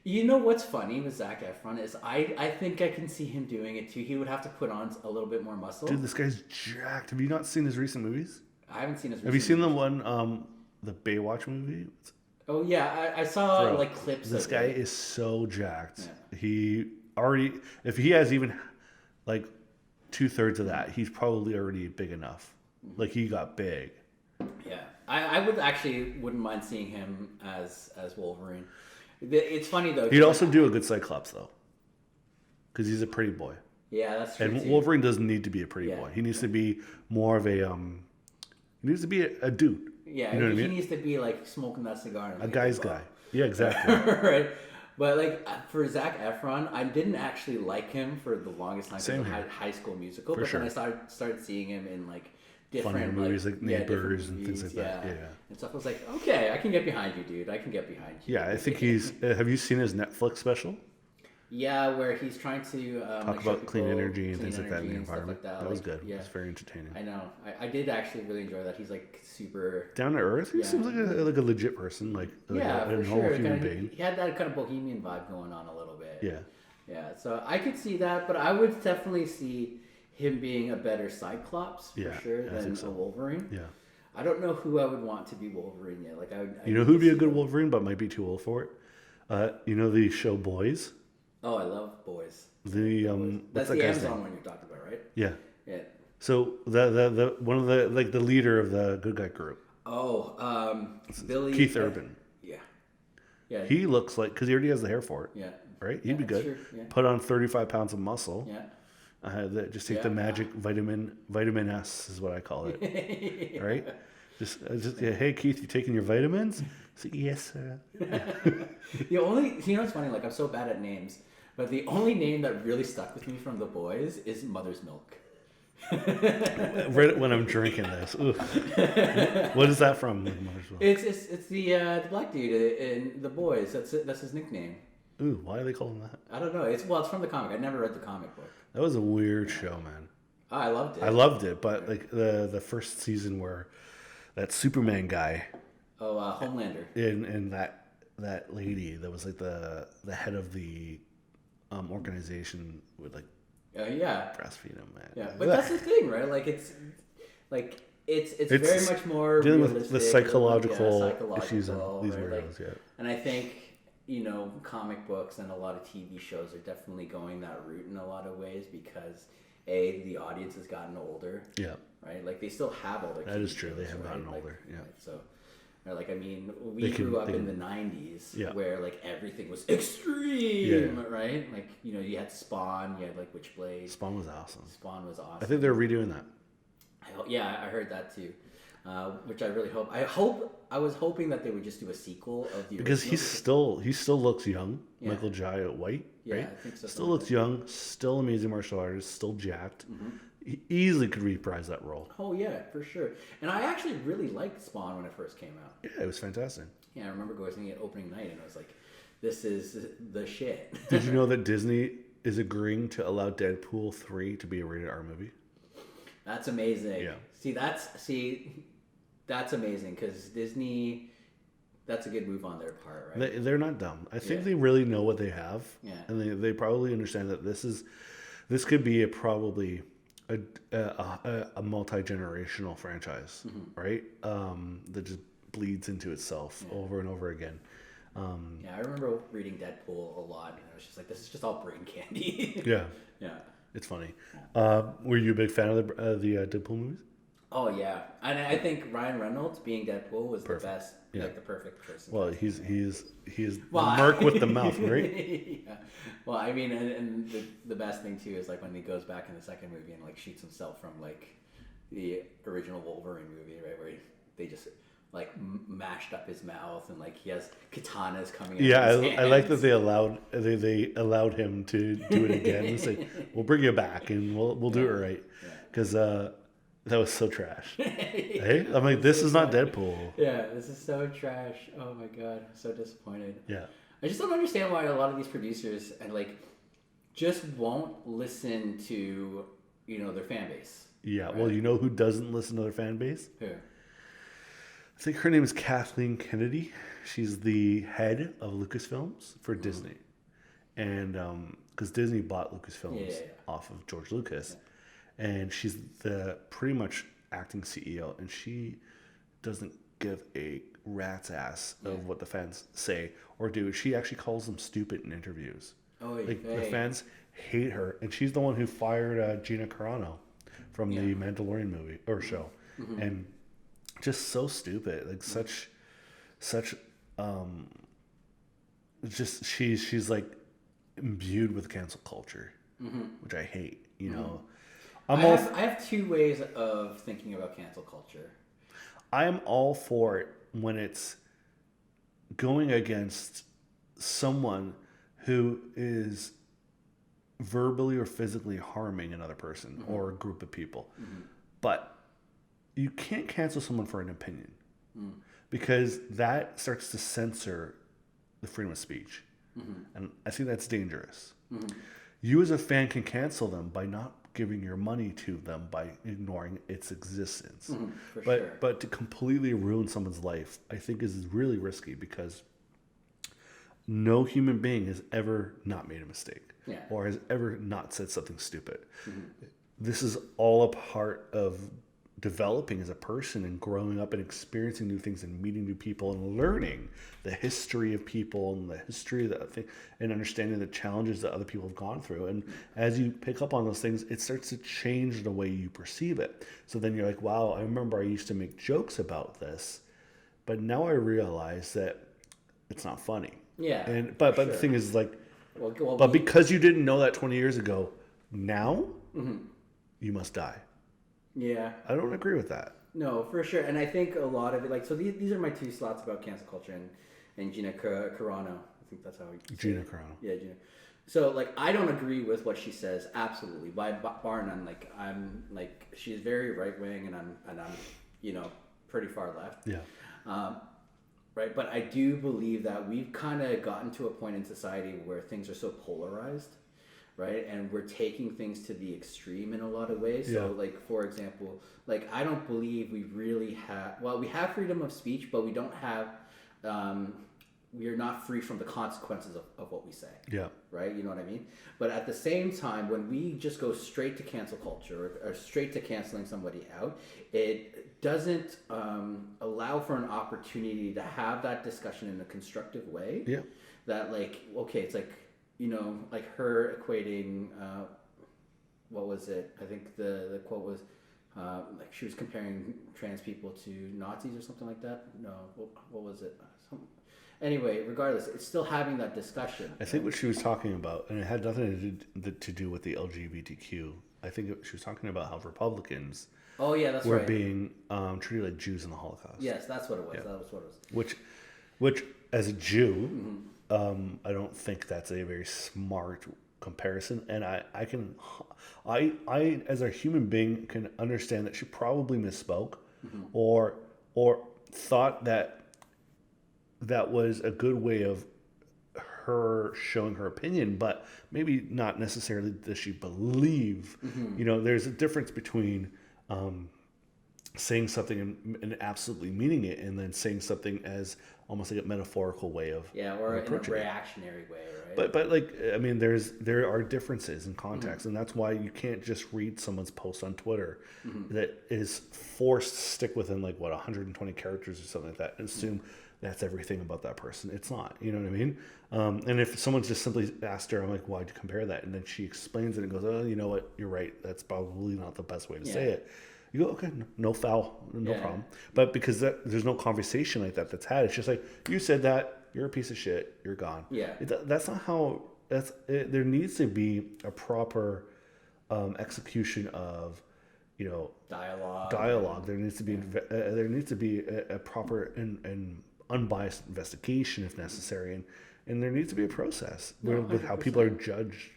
You know what's funny with Zac Efron is I think I can see him doing it too. He would have to put on a little bit more muscle. Dude, this guy's jacked. Have you not seen his recent movies? I haven't seen his. Have you seen the one, the Baywatch movie? Oh yeah, I saw like clips. This of guy it. is so jacked. Yeah. He already, if he has even like 2/3 of that, he's probably already big enough. Like he got big. Yeah, I wouldn't mind seeing him as Wolverine. It's funny though. He'd also do a good Cyclops though, because he's a pretty boy. Yeah, that's true. And too. Wolverine doesn't need to be a pretty boy. He needs to be more of a He needs to be a dude. Yeah, you know what I mean? He needs to be like smoking that cigar. A guy's guy. Yeah, exactly. Right. But like for Zac Efron, I didn't actually like him for the longest time. Same because here. I had High School Musical, For but sure. then I started seeing him in like different Funny movies like Neighbors and movies, things like that. Yeah. And stuff. I was like, okay, I can get behind you, dude. I can get behind you. Yeah, I think he's. Have you seen his Netflix special? Yeah, where he's trying to Talk about clean energy and things like that in the and stuff environment. like That was like, good. Yeah. It was very entertaining. I know. I did actually really enjoy that. He's like super Down to earth. He seems like a legit person, like a for normal sure. human Kinda, being. he had that kind of bohemian vibe going on a little bit. Yeah. Yeah. So I could see that, but I would definitely see him being a better Cyclops for sure than a Wolverine. Yeah. I don't know who I would want to be Wolverine yet. Like You know who'd be a good Wolverine, but might be too old for it? You know the show Boys? Oh, I love Boys. what's That's that the guy's Amazon name? one you're talking about, right? Yeah. Yeah. So the one of the like the leader of the good guy group. Oh, Billy Keith Urban. Yeah. Yeah. He looks like, because he already has the hair for it. Yeah. Right? He'd be good. True. Yeah. Put on 35 pounds of muscle. Yeah. Just take the magic vitamin S is what I call it. Right? Just hey Keith, you taking your vitamins? So, yes, sir. The only, you know, it's funny. Like I'm so bad at names, but the only name that really stuck with me from The Boys is Mother's Milk. Right when I'm drinking this. Ooh. What is that from? Mother's Milk? It's the black dude in The Boys. That's his nickname. Ooh, why do they call him that? I don't know. It's from the comic. I never read the comic book. That was a weird show, man. Oh, I loved it. I loved it, but like the first season where that Superman guy. Oh, Homelander. And that lady that was like the head of the organization would like breastfeed him, man. Yeah, but that's the thing, right? Like it's very much more dealing realistic, with the psychological issues and of these right? weirdos. Like, and I think comic books and a lot of TV shows are definitely going that route in a lot of ways because the audience has gotten older. Yeah. Right. Like they still have older. That is true. They have gotten older. Yeah. Right? So. Like, I mean, we grew up in the 90s where, like, everything was extreme, right? Like, you had Spawn, you had, like, Witchblade. Spawn was awesome. I think they're redoing that. I heard that, too, which I really hope. I was hoping that they would just do a sequel of the because original. he still looks young. Yeah. Michael Jai White, right? I think so. Still looks young, still amazing martial artist, still jacked. Mm-hmm. He easily could reprise that role. Oh, yeah, for sure. And I actually really liked Spawn when it first came out. Yeah, it was fantastic. Yeah, I remember going to it opening night, and I was like, this is the shit. Did you know that Disney is agreeing to allow Deadpool 3 to be a rated R movie? That's amazing. Yeah. That's amazing, because Disney, that's a good move on their part, right? They're not dumb. I think they really know what they have. Yeah. And they probably understand that this could be probably a multi-generational franchise, right? That just bleeds into itself over and over again. I remember reading Deadpool a lot, and I was just like, this is just all brain candy. Yeah. It's funny. Were you a big fan of the Deadpool movies? Oh, yeah. And I think Ryan Reynolds being Deadpool was the best, like the perfect person. Well, he's the merc with the mouth, right? Yeah. Well, I mean, and the best thing, too, is like when he goes back in the second movie and like shoots himself from like the original Wolverine movie, right? Where they just like mashed up his mouth and like he has katanas coming out. Yeah, of his hands. I like that they allowed him to do it again. It's like, we'll bring you back and we'll do it right, because that was so trash. Hey, I'm like, this is not Deadpool. Yeah, this is so trash. Oh my god, I'm so disappointed. Yeah, I just don't understand why a lot of these producers and like just won't listen to their fan base. Yeah, right? Well, who doesn't listen to their fan base? Who? I think her name is Kathleen Kennedy. She's the head of Lucasfilms for Disney. And because Disney bought Lucasfilms off of George Lucas. Yeah. And she's the pretty much acting CEO. And she doesn't give a rat's ass of what the fans say or do. She actually calls them stupid in interviews. The fans hate her. And she's the one who fired Gina Carano from the Mandalorian movie or show. Mm-hmm. And just so stupid, like she's like imbued with cancel culture, which I hate. I have two ways of thinking about cancel culture. I am all for it when it's going against someone who is verbally or physically harming another person or a group of people, but you can't cancel someone for an opinion because that starts to censor the freedom of speech. And I think that's dangerous. You as a fan can cancel them by not giving your money to them, by ignoring its existence. But to completely ruin someone's life, I think is really risky because no human being has ever not made a mistake or has ever not said something stupid. This is all a part of developing as a person and growing up and experiencing new things and meeting new people and learning the history of people and the history of that thing and understanding the challenges that other people have gone through. And as you pick up on those things, it starts to change the way you perceive it. So then you're like, wow, I remember I used to make jokes about this, but now I realize that it's not funny. Yeah. And but the thing is like, but because you didn't know that 20 years ago, now you must die. Yeah. I don't agree with that. No, for sure. And I think a lot of it, like, so these are my two slots about cancel culture and Gina Carano. I think that's how you say Gina it. Carano. Yeah, Gina. So, like, I don't agree with what she says, absolutely. By bar none. Like, I'm, like, she's very right-wing and I'm pretty far left. Yeah. right? But I do believe that we've kind of gotten to a point in society where things are so polarized, right? And we're taking things to the extreme in a lot of ways. So, like, for example, like, I don't believe we really have, well, we have freedom of speech, but we don't have, we are not free from the consequences of what we say. Yeah. Right? You know what I mean? But at the same time, when we just go straight to cancel culture or straight to canceling somebody out, it doesn't allow for an opportunity to have that discussion in a constructive way. Yeah. That, like, okay, it's like, you know, like her equating, what was it? I think the quote was, like she was comparing trans people to Nazis or something like that. No, what was it? Anyway, regardless, it's still having that discussion. I think what she was talking about, and it had nothing to do with the LGBTQ. I think she was talking about how Republicans were being treated like Jews in the Holocaust. Yes, that's what it was. Yeah. That was what it was. Which as a Jew, I don't think that's a very smart comparison. And I as a human being can understand that she probably misspoke or thought that was a good way of her showing her opinion, but maybe not necessarily does she believe. You know, there's a difference between saying something and absolutely meaning it, and then saying something as almost like a metaphorical way of or in a reactionary way, right? But like, I mean, there are differences in context, and that's why you can't just read someone's post on Twitter that is forced to stick within like 120 characters or something like that and assume that's everything about that person. It's not, you know what I mean? And if someone just simply asked her, I'm like, why'd you compare that? And then she explains it and goes, oh, you know what? You're right. That's probably not the best way to say it. You go, okay, no foul, no problem. But because there's no conversation like that's had. It's just like, you said that, you're a piece of shit, you're gone. Yeah. That's not how, there needs to be a proper execution of, you know, dialogue. There needs to be a proper and unbiased investigation if necessary, and there needs to be a process with how people are judged.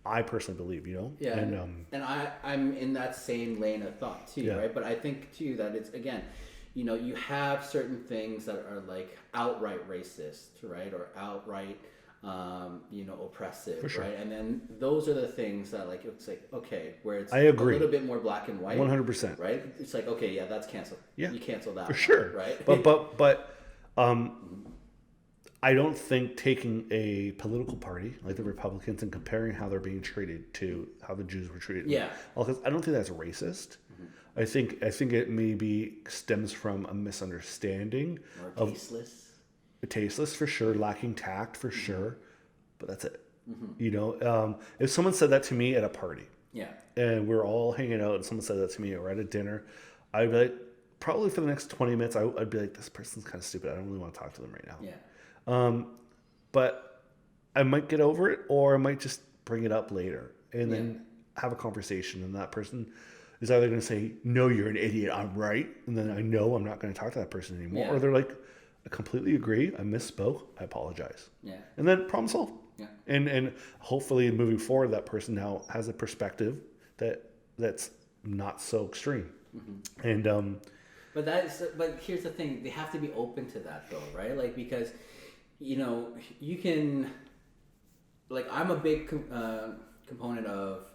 I personally believe, you know. Yeah, and I'm in that same lane of thought too, right? But I think too that it's, again, you know, you have certain things that are like outright racist, right, or outright you know, oppressive, for sure. Right? And then those are the things that, like, it's like, okay, where it's a little bit more black and white, 100%, right? It's like, okay, yeah, that's canceled. Yeah, you cancel that for sure, right? But I don't think taking a political party like the Republicans and comparing how they're being treated to how the Jews were treated. Yeah, because I don't think that's racist. I think it maybe stems from a misunderstanding or tasteless for sure, lacking tact for sure, but that's it. You know, if someone said that to me at a party, and we're all hanging out, and someone said that to me, or at a dinner, I'd be like, probably for the next 20 minutes, I'd be like, this person's kind of stupid. I don't really want to talk to them right now. Yeah. But I might get over it, or I might just bring it up later and then have a conversation, and that person is either going to say, no, you're an idiot, I'm right, and then I know I'm not going to talk to that person anymore, or they're like, I completely agree, I misspoke, I apologize. Yeah. And then problem solved. Yeah. And hopefully moving forward, that person now has a perspective that's not so extreme. And but here's the thing, they have to be open to that though, right? Like, because, you know, you can, like, I'm a big component of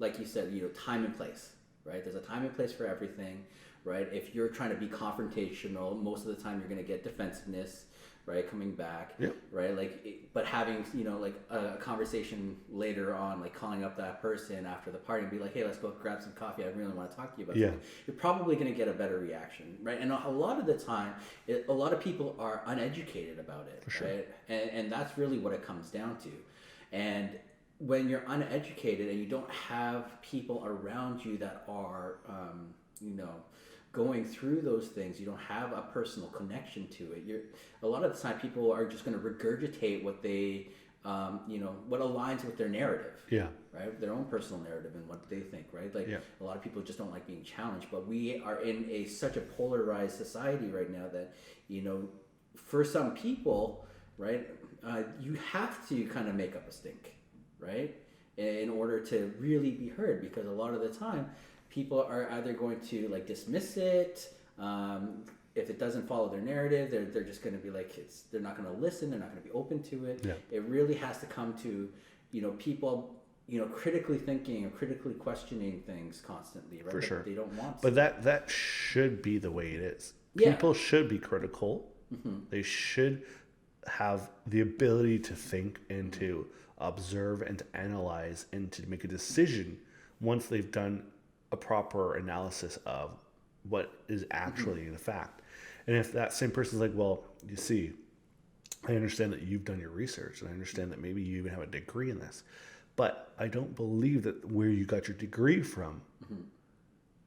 like you said, you know, time and place, right? There's a time and place for everything, right? If you're trying to be confrontational, most of the time you're going to get defensiveness, right? Coming back, right? Like, but having, you know, like a conversation later on, like calling up that person after the party and be like, hey, let's go grab some coffee. I really want to talk to you about something. You're probably going to get a better reaction, right? And a lot of the time, a lot of people are uneducated about it, for sure. Right? And that's really what it comes down to. And when you're uneducated and you don't have people around you that are, you know, going through those things, you don't have a personal connection to it. A lot of the time people are just going to regurgitate what they, you know, what aligns with their narrative. Yeah. Right? Their own personal narrative and what they think, right? Like, a lot of people just don't like being challenged, but we are in such a polarized society right now that, you know, for some people, right, you have to kind of make up a stink, right, in order to really be heard, because a lot of the time people are either going to, like, dismiss it, if it doesn't follow their narrative, they're just going to be like, they're not going to listen. They're not going to be open to it. Yeah. It really has to come to, people, critically thinking or critically questioning things constantly, right? For sure. They don't want to. But that should be the way it is. Yeah. People should be critical. Mm-hmm. They should have the ability to think and to observe and to analyze and to make a decision once they've done a proper analysis of what is actually the fact. And if that same person's like, well, you see, I understand that you've done your research and I understand that maybe you even have a degree in this, but I don't believe that where you got your degree from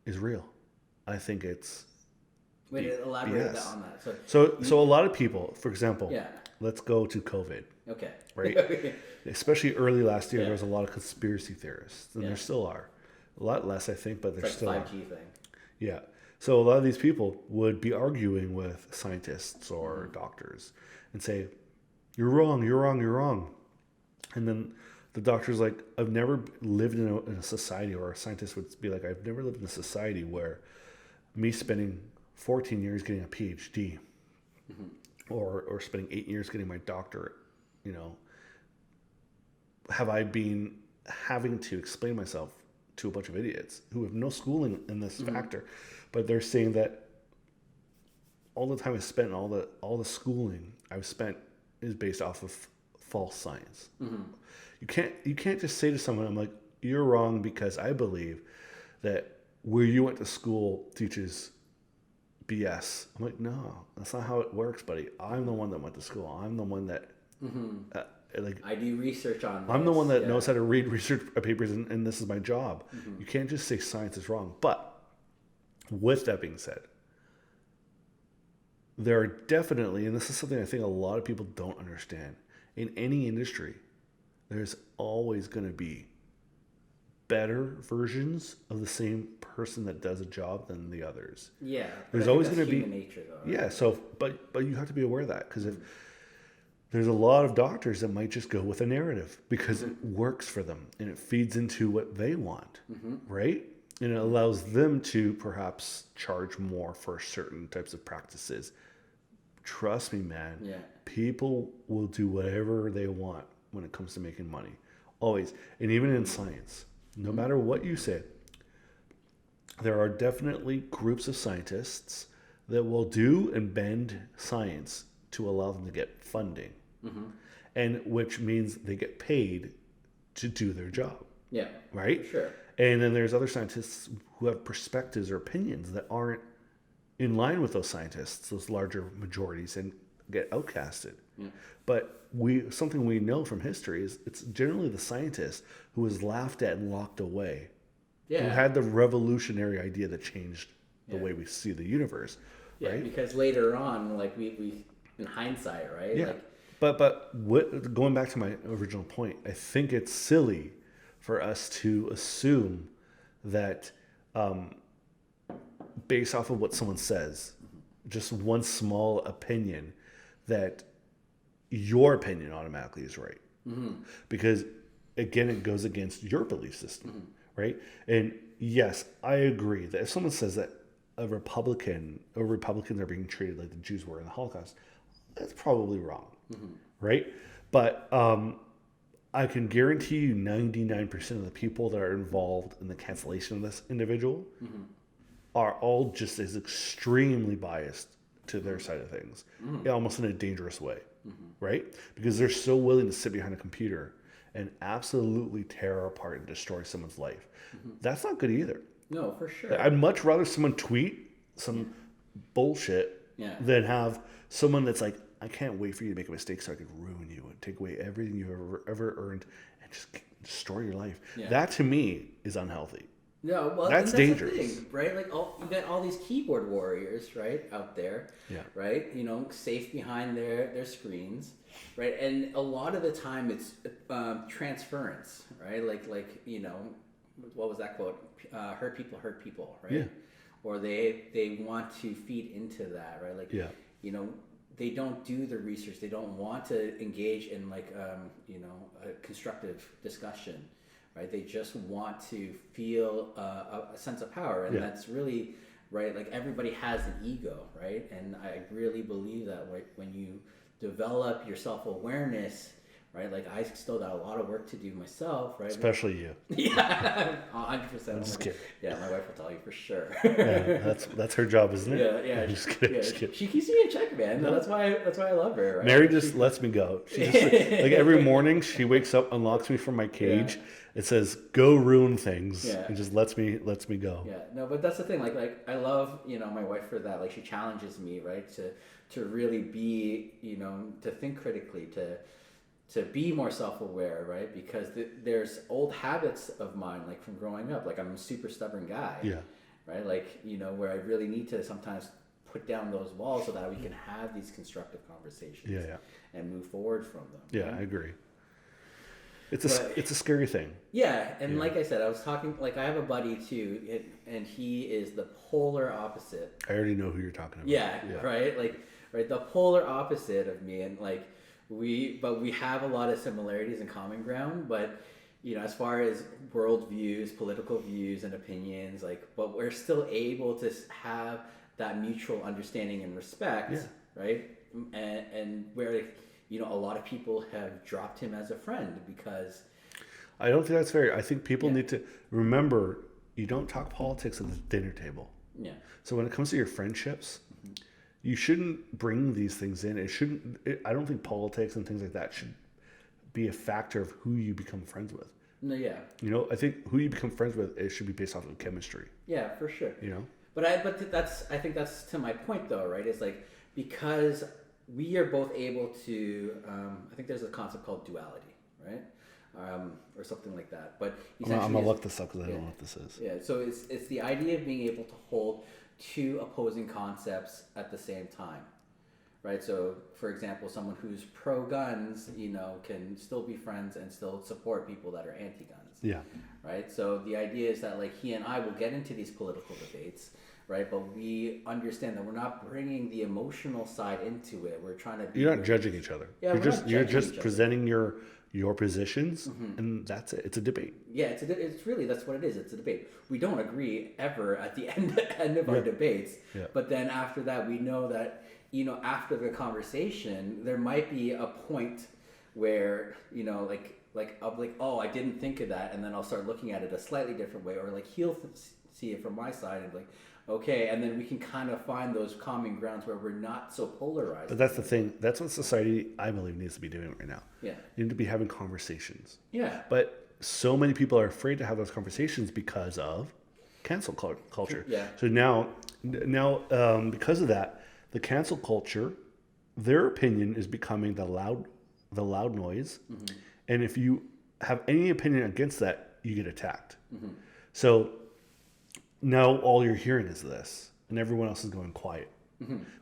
is real. I think it's Wait, elaborate on that. So a lot of people, for example, Yeah. let's go to COVID. Okay. Right? Especially early last year, there was a lot of conspiracy theorists, and there still are. A lot less, I think, but there's It's still like 5G thing. Yeah. So a lot of these people would be arguing with scientists or doctors and say, you're wrong, you're wrong, you're wrong. And then the doctor's like, I've never lived in a society, or a scientist would be like, I've never lived in a society where me spending 14 years getting a PhD or spending 8 years getting my doctorate, have I been having to explain myself to a bunch of idiots who have no schooling in this factor, but they're saying that all the time I spent, all the schooling I've spent is based off of false science. You can't just say to someone, I'm like, you're wrong because I believe that where you went to school teaches BS. I'm like, no, that's not how it works, buddy. I'm the one that went to school. I'm the one that I do research on I'm this. the one that knows how to read research papers, and this is my job. You can't just say science is wrong. But with that being said, there are definitely, and this is something I think a lot of people don't understand, in any industry, there's always going to be better versions of the same person that does a job than the others. Yeah. There's always going to be human nature, though. Right? Yeah, so but you have to be aware of that, because if there's a lot of doctors that might just go with a narrative because it works for them and it feeds into what they want, right? And it allows them to perhaps charge more for certain types of practices. Trust me, man. Yeah. People will do whatever they want when it comes to making money. Always. And even in science, no matter what you say, there are definitely groups of scientists that will do and bend science to allow them to get funding. And which means they get paid to do their job. Yeah. Right? Sure. And then there's other scientists who have perspectives or opinions that aren't in line with those scientists, those larger majorities, and get outcasted. Yeah. But something we know from history is it's generally the scientist who was laughed at and locked away, who had the revolutionary idea that changed the way we see the universe. Yeah, right? Because later on, like we in hindsight, right? Yeah. Like, but going back to my original point, I think it's silly for us to assume that based off of what someone says, just one small opinion, that your opinion automatically is right. Because again, it goes against your belief system, right? And yes, I agree that if someone says that Republicans are being treated like the Jews were in the Holocaust, that's probably wrong, right? But I can guarantee you 99% of the people that are involved in the cancellation of this individual are all just as extremely biased to their side of things, almost in a dangerous way, right? Because they're so willing to sit behind a computer and absolutely tear apart and destroy someone's life. That's not good either. No, for sure. I'd much rather someone tweet some bullshit than have someone that's like, I can't wait for you to make a mistake so I could ruin you and take away everything you've ever earned and just destroy your life. Yeah. That to me is unhealthy. No, well, that's dangerous, the thing, right? Like, you got all these keyboard warriors, right, out there, right? Safe behind their screens, right? And a lot of the time, it's transference, right? Like what was that quote? Hurt people, right? Yeah. Or they want to feed into that, right? Like, they don't do the research. They don't want to engage in a constructive discussion. Right, they just want to feel a sense of power, and that's really right? Like everybody has an ego, right? And I really believe that when you develop your self-awareness, right? Like I still got a lot of work to do myself, right? Especially you. Yeah, 100%. I'm just kidding. Yeah, my wife will tell you for sure. Yeah, that's her job, isn't it? Yeah. I'm just kidding. Yeah, Just kidding. she keeps me in check, man. That's why I love her. Right? Mary just lets me go. She just like every morning she wakes up, unlocks me from my cage. Yeah. It says "Go ruin things," and just lets me go. Yeah, no, but that's the thing. Like I love my wife for that. Like she challenges me, right, to really be, to think critically, to be more self-aware, right? Because there's old habits of mine, like from growing up. Like I'm a super stubborn guy. Yeah. Right. Like where I really need to sometimes put down those walls so that we can have these constructive conversations. Yeah. And move forward from them. Yeah, right? I agree. It's a scary thing. Yeah, and like I said, I was talking, like I have a buddy too, and he is the polar opposite. I already know who you're talking about. Yeah. Right? Right, the polar opposite of me, and like we have a lot of similarities and common ground, but as far as worldviews, political views and opinions, but we're still able to have that mutual understanding and respect, right? And where a lot of people have dropped him as a friend because... I don't think that's fair. I think people need to remember, you don't talk politics at the dinner table. Yeah. So when it comes to your friendships, you shouldn't bring these things in. I don't think politics and things like that should be a factor of who you become friends with. No, yeah. I think who you become friends with, it should be based off of chemistry. Yeah, for sure. But I think that's to my point though, right? It's like, because we are both able to, I think there's a concept called duality, right? Or something like that. But essentially, I'm gonna look this up because I don't know what this is. Yeah, so it's the idea of being able to hold two opposing concepts at the same time, right? So, for example, someone who's pro-guns, can still be friends and still support people that are anti-guns. Yeah. Right? So the idea is that, like, he and I will get into these political debates, right? But we understand that we're not bringing the emotional side into it. We're trying to... You're not judging each other. Yeah, you're just presenting your positions, and that's it. It's a debate. Yeah, it's really, that's what it is. It's a debate. We don't agree ever at the end of our debates. Yeah. But then after that, we know that, after the conversation, there might be a point where, I'll be like, oh, I didn't think of that. And then I'll start looking at it a slightly different way. Or like he'll see it from my side and be like, okay. And then we can kind of find those common grounds where we're not so polarized. But that's the thing. That's what society, I believe, needs to be doing right now. Yeah. You need to be having conversations. Yeah. But so many people are afraid to have those conversations because of cancel culture. Yeah. So now, because of that, the cancel culture, their opinion is becoming the loud noise. Mm-hmm. And if you have any opinion against that, you get attacked. Mm-hmm. So now all you're hearing is this, and everyone else is going quiet,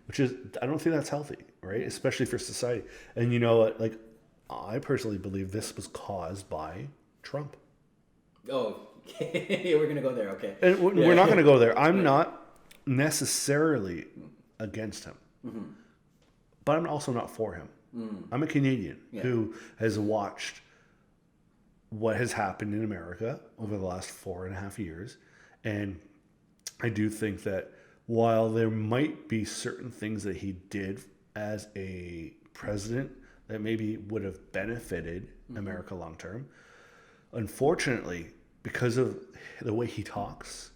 which is, I don't think that's healthy, right? Especially for society. And you know what? Like, I personally believe this was caused by Trump. Oh, we're going to go there. Okay. And we're not going to go there. I'm not necessarily against him, but I'm also not for him. I'm a Canadian who has watched what has happened in America over the last 4.5 years. And I do think that while there might be certain things that he did as a president that maybe would have benefited America long term, unfortunately, because of the way he talks,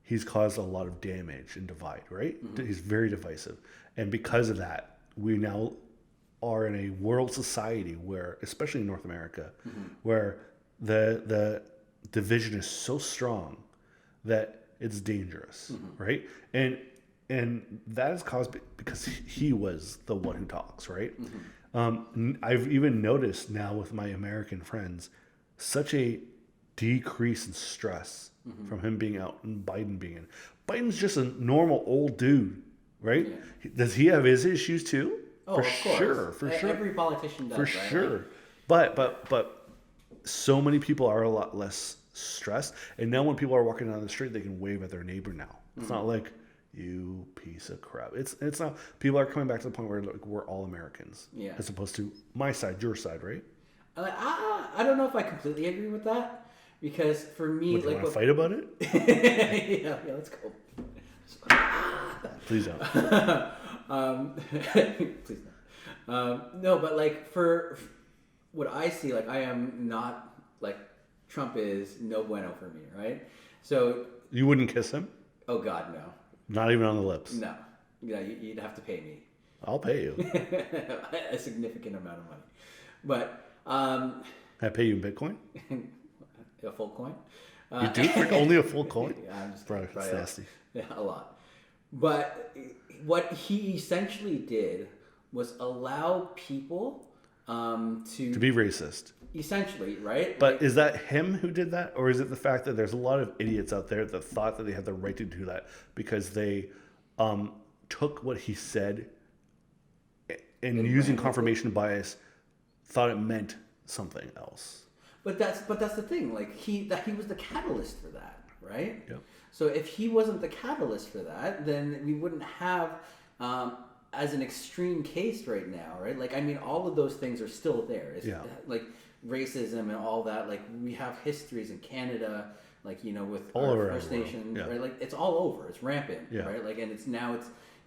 he's caused a lot of damage and divide, right? He's very divisive. And because of that, we now are in a world society where, especially in North America, where the division is so strong that it's dangerous, right? And that is caused because he was the one who talks, right? I've even noticed now with my American friends such a decrease in stress from him being out and Biden being in. Biden's just a normal old dude, right? Yeah. Does he have his issues too? Oh, for of course. For sure. Every politician does, for right? sure. But so many people are a lot less stressed, and now when people are walking down the street, they can wave at their neighbor now. It's not like, you piece of crap. It's not. People are coming back to the point where like, we're all Americans, as opposed to my side, your side, right? I don't know if I completely agree with that, because for me, you want to fight about it? yeah, let's go. Please don't. Please don't. No, but like for what I see, like I am not like Trump is no bueno for me, right? So You wouldn't kiss him? oh God, no, Not even on the lips? no. Yeah, you'd have to pay me I'll pay you. a significant amount of money, but Can I pay you in Bitcoin? a full coin. You do? Only a full coin? Yeah, I'm just Bro, it's nasty. Yeah, a lot. But what he essentially did was allow people To be racist. essentially, right? But is that him who did that? Or is it the fact that there's a lot of idiots out there that thought that they had the right to do that because they took what he said and using confirmation bias thought it meant something else? But that's the thing. Like he was the catalyst for that, right? Yep. So if he wasn't the catalyst for that, then we wouldn't have as an extreme case right now, right? Like I mean, all of those things are still there. It's, like racism and all that. Like we have histories in Canada, like with all our First Nations, right? Like it's all over. It's rampant, right? Like and it's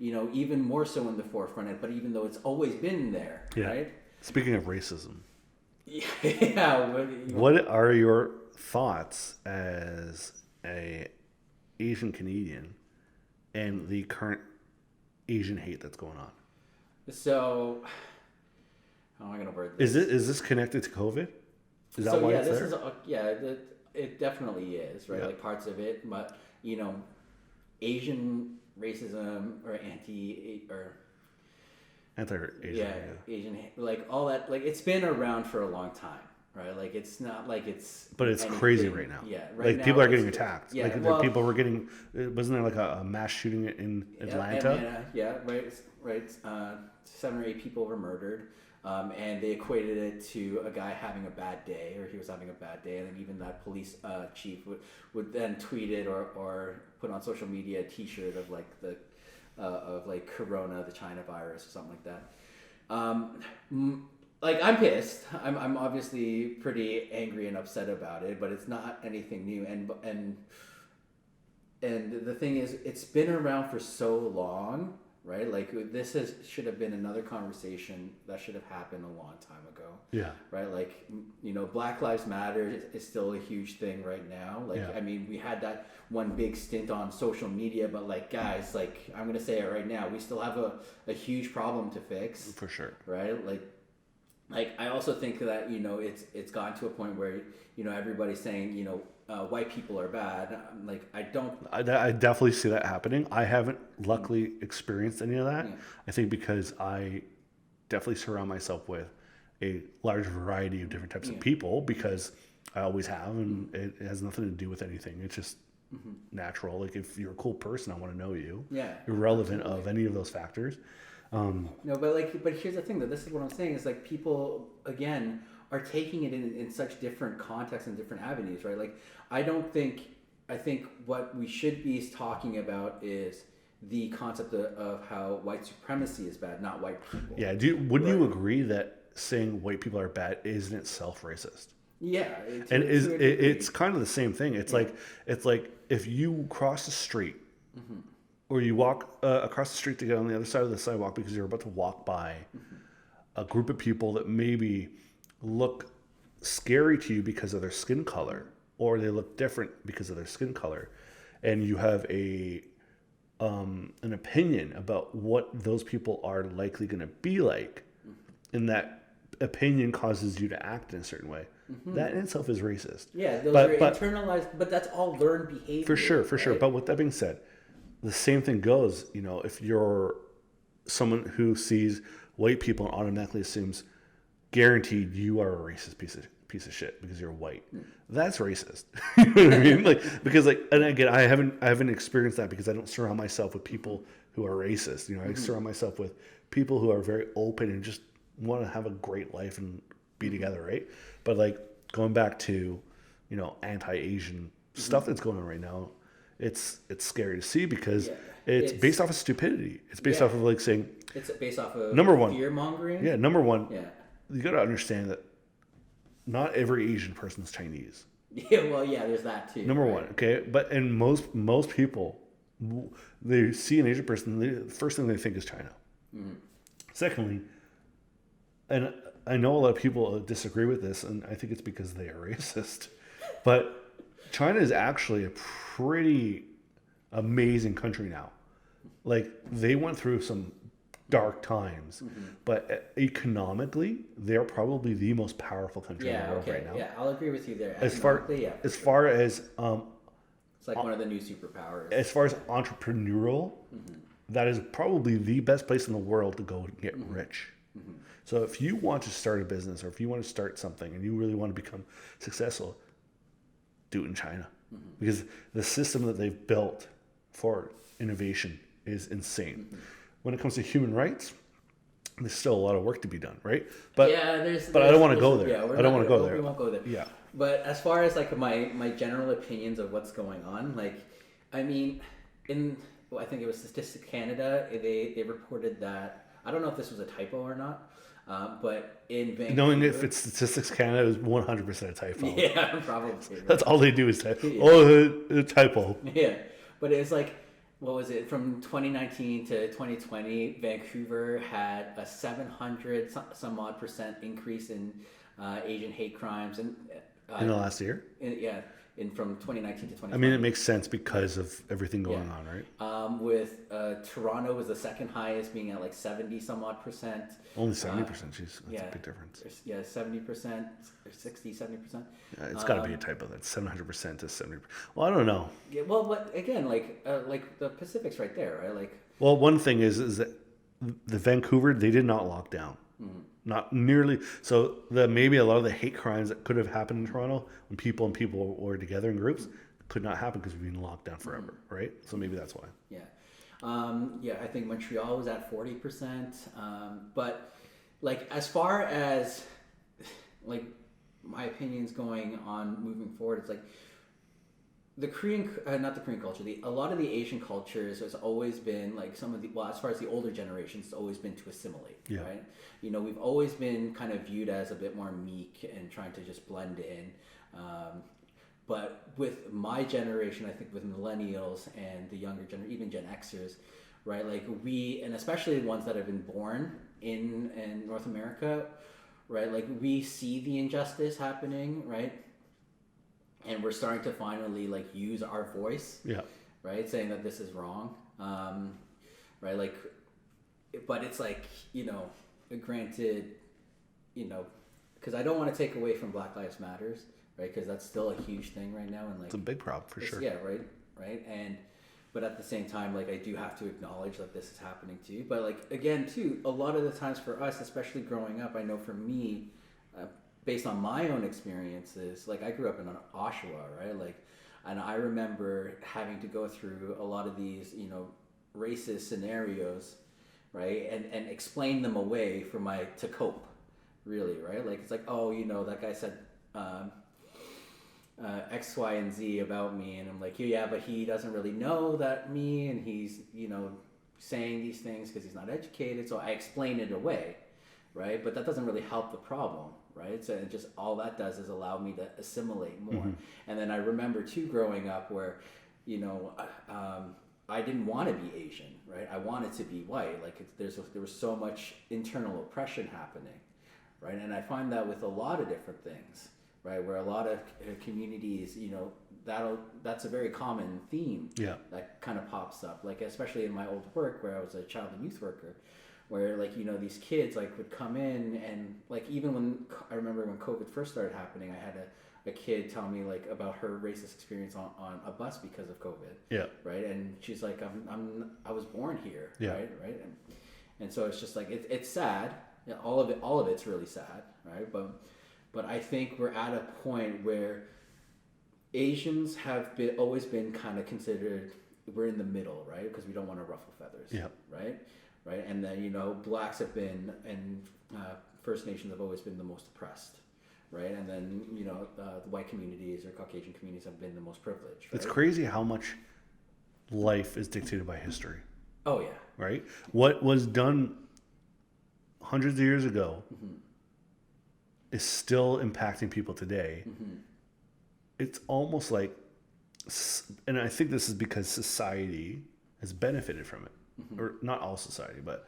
even more so in the forefront. But even though it's always been there, right? Speaking of racism. Yeah. What are your thoughts as a Asian Canadian and the current Asian hate that's going on? So, how am I going to word this? Is this connected to COVID? Is that why it's there? It definitely is, right? Yeah. Like parts of it, but Asian racism or Anti-Asian. Asian, like all that, like it's been around for a long time, right? Like it's not like it's. But it's crazy right now. Yeah, right. Like now people are getting attacked. Yeah, like people were getting. Wasn't there like a mass shooting in Atlanta? Yeah, right. 7 or 8 people were murdered, and they equated it to a guy having a bad day, or he was having a bad day, and then even that police chief would then tweet it or put on social media a T-shirt of like the. Of like Corona, the China virus, or something like that. Like I'm pissed. I'm obviously pretty angry and upset about it, but it's not anything new. And the thing is, it's been around for so long, right? Like this should have been another conversation that should have happened a long time ago. Yeah. Right. Like Black Lives Matter is still a huge thing right now. Like I mean, we had that one big stint on social media, but like guys, like I'm gonna say it right now, we still have a huge problem to fix. For sure. Right. Like I also think that it's gotten to a point where everybody's saying white people are bad. Like I definitely see that happening. I haven't luckily experienced any of that. Yeah. I think because I definitely surround myself with a large variety of different types of people because I always have, and it has nothing to do with anything. It's just natural. Like if you're a cool person, I want to know you. Yeah. Irrelevant of any of those factors. No, but here's the thing, though. This is what I'm saying is like people again are taking it in such different contexts and different avenues, right? Like I think what we should be talking about is the concept of how white supremacy is bad, not white people. Yeah. Wouldn't you agree that saying white people are bad is in itself racist? Yeah. It's kind of the same thing. It's like if you cross the street or you walk across the street to get on the other side of the sidewalk because you're about to walk by a group of people that maybe look scary to you because of their skin color, or they look different because of their skin color, and you have an opinion about what those people are likely going to be like, and that opinion causes you to act in a certain way. That in itself is racist. Yeah, those are internalized, but that's all learned behavior. For sure. But with that being said, the same thing goes, if you're someone who sees white people and automatically assumes guaranteed you are a racist piece of shit because you're white. That's racist. You know what I mean? Like, because and again, I haven't experienced that because I don't surround myself with people who are racist. I surround myself with people who are very open and just want to have a great life and be together, right? But like going back to, anti-Asian stuff that's going on right now, it's scary to see because it's based off of stupidity. It's based off of like saying it's based off of number one, fear mongering. Yeah, number one. Yeah. You got to understand that not every Asian person's Chinese. Yeah, well, yeah, there's that too. Number one, okay, and most people they see an Asian person, the first thing they think is China. Mm-hmm. Secondly, and I know a lot of people disagree with this, and I think it's because they are racist, but China is actually a pretty amazing country now. Like, they went through some dark times, but economically, they're probably the most powerful country in the world right now. Yeah, I'll agree with you there. As far as it's like one of the new superpowers. as far as entrepreneurial, that is probably the best place in the world to go and get rich. So if you want to start a business, or if you want to start something and you really want to become successful, do it in China, because the system that they've built for innovation is insane. When it comes to human rights, there's still a lot of work to be done, right? But but I don't want to go there. I don't want to go there. We won't go there. Yeah. But as far as like my general opinions of what's going on, like, I mean, I think it was Statistics Canada, they reported that, I don't know if this was a typo or not, but in Vancouver, knowing if it's Statistics Canada, is 100% a typo. Yeah, probably. That's all they do is type. Oh, a typo. Yeah, but it's like, what was it? From 2019 to 2020, Vancouver had a 700 some odd % increase in Asian hate crimes, and in the last year. From 2019 to 2020. I mean, it makes sense because of everything going on, right? With Toronto was the second highest, being at like 70 some odd %. Only 70%. Jeez, that's a big difference. Yeah, 70% or 60, 70%. Yeah, it's got to be a typo. That's 700% to 70%. Well, I don't know. Yeah, well, but again, like the Pacific's right there, right? Like, well, one thing is that the Vancouver, they did not lock down. Not nearly. So maybe a lot of the hate crimes that could have happened in Toronto when people were together in groups could not happen because we've been locked down forever, right? So maybe that's why. Yeah. I think Montreal was at 40%. But like, as far as like my opinions going on moving forward, it's like not the Korean culture, a lot of the Asian cultures has always been like as far as the older generations, it's always been to assimilate, right? You know, we've always been kind of viewed as a bit more meek and trying to just blend in. But with my generation, I think with millennials and the younger generation, even Gen Xers, right? Like and especially the ones that have been born in North America, right? Like, we see the injustice happening, right? And we're starting to finally like use our voice, right? Saying that this is wrong, right? Like, but it's like, you know, granted, you know, because I don't want to take away from Black Lives Matters, right? Because that's still a huge thing right now, and like, it's a big problem for sure. Yeah, right. But at the same time, like, I do have to acknowledge that this is happening too. But like, again, too, a lot of the times for us, especially growing up, I know for me, based on my own experiences, like, I grew up in Oshawa, right? Like, and I remember having to go through a lot of these, you know, racist scenarios, right? And explain them away to cope, really, right? Like, it's like, oh, you know, that guy said X, Y, and Z about me, and I'm like, yeah, but he doesn't really know that me, and he's, you know, saying these things because he's not educated, so I explain it away, right? But that doesn't really help the problem, right? So it just, all that does is allow me to assimilate more. And then I remember too, growing up, where, you know, I didn't want to be Asian, right? I wanted to be white. Like, there was so much internal oppression happening, right? And I find that with a lot of different things, right? Where a lot of communities, you know, that's a very common theme that kind of pops up. Like, especially in my old work, where I was a child and youth worker, where, like, you know, these kids like would come in, and like, even when I remember when COVID first started happening, I had a kid tell me like about her racist experience on a bus because of COVID. Right. And she's like, I was born here. Right. And so it's just like, it's sad. Yeah, all of it's really sad. Right. But I think we're at a point where Asians have always been kind of considered, we're in the middle, right? Because we don't want to ruffle feathers. Right. And then, you know, blacks have been, and First Nations have always been the most oppressed, right? And then, you know, the white communities or Caucasian communities have been the most privileged. Right? It's crazy how much life is dictated by history. Oh yeah. Right. What was done hundreds of years ago is still impacting people today. It's almost like and I think this is because society has benefited from it, or not all society, but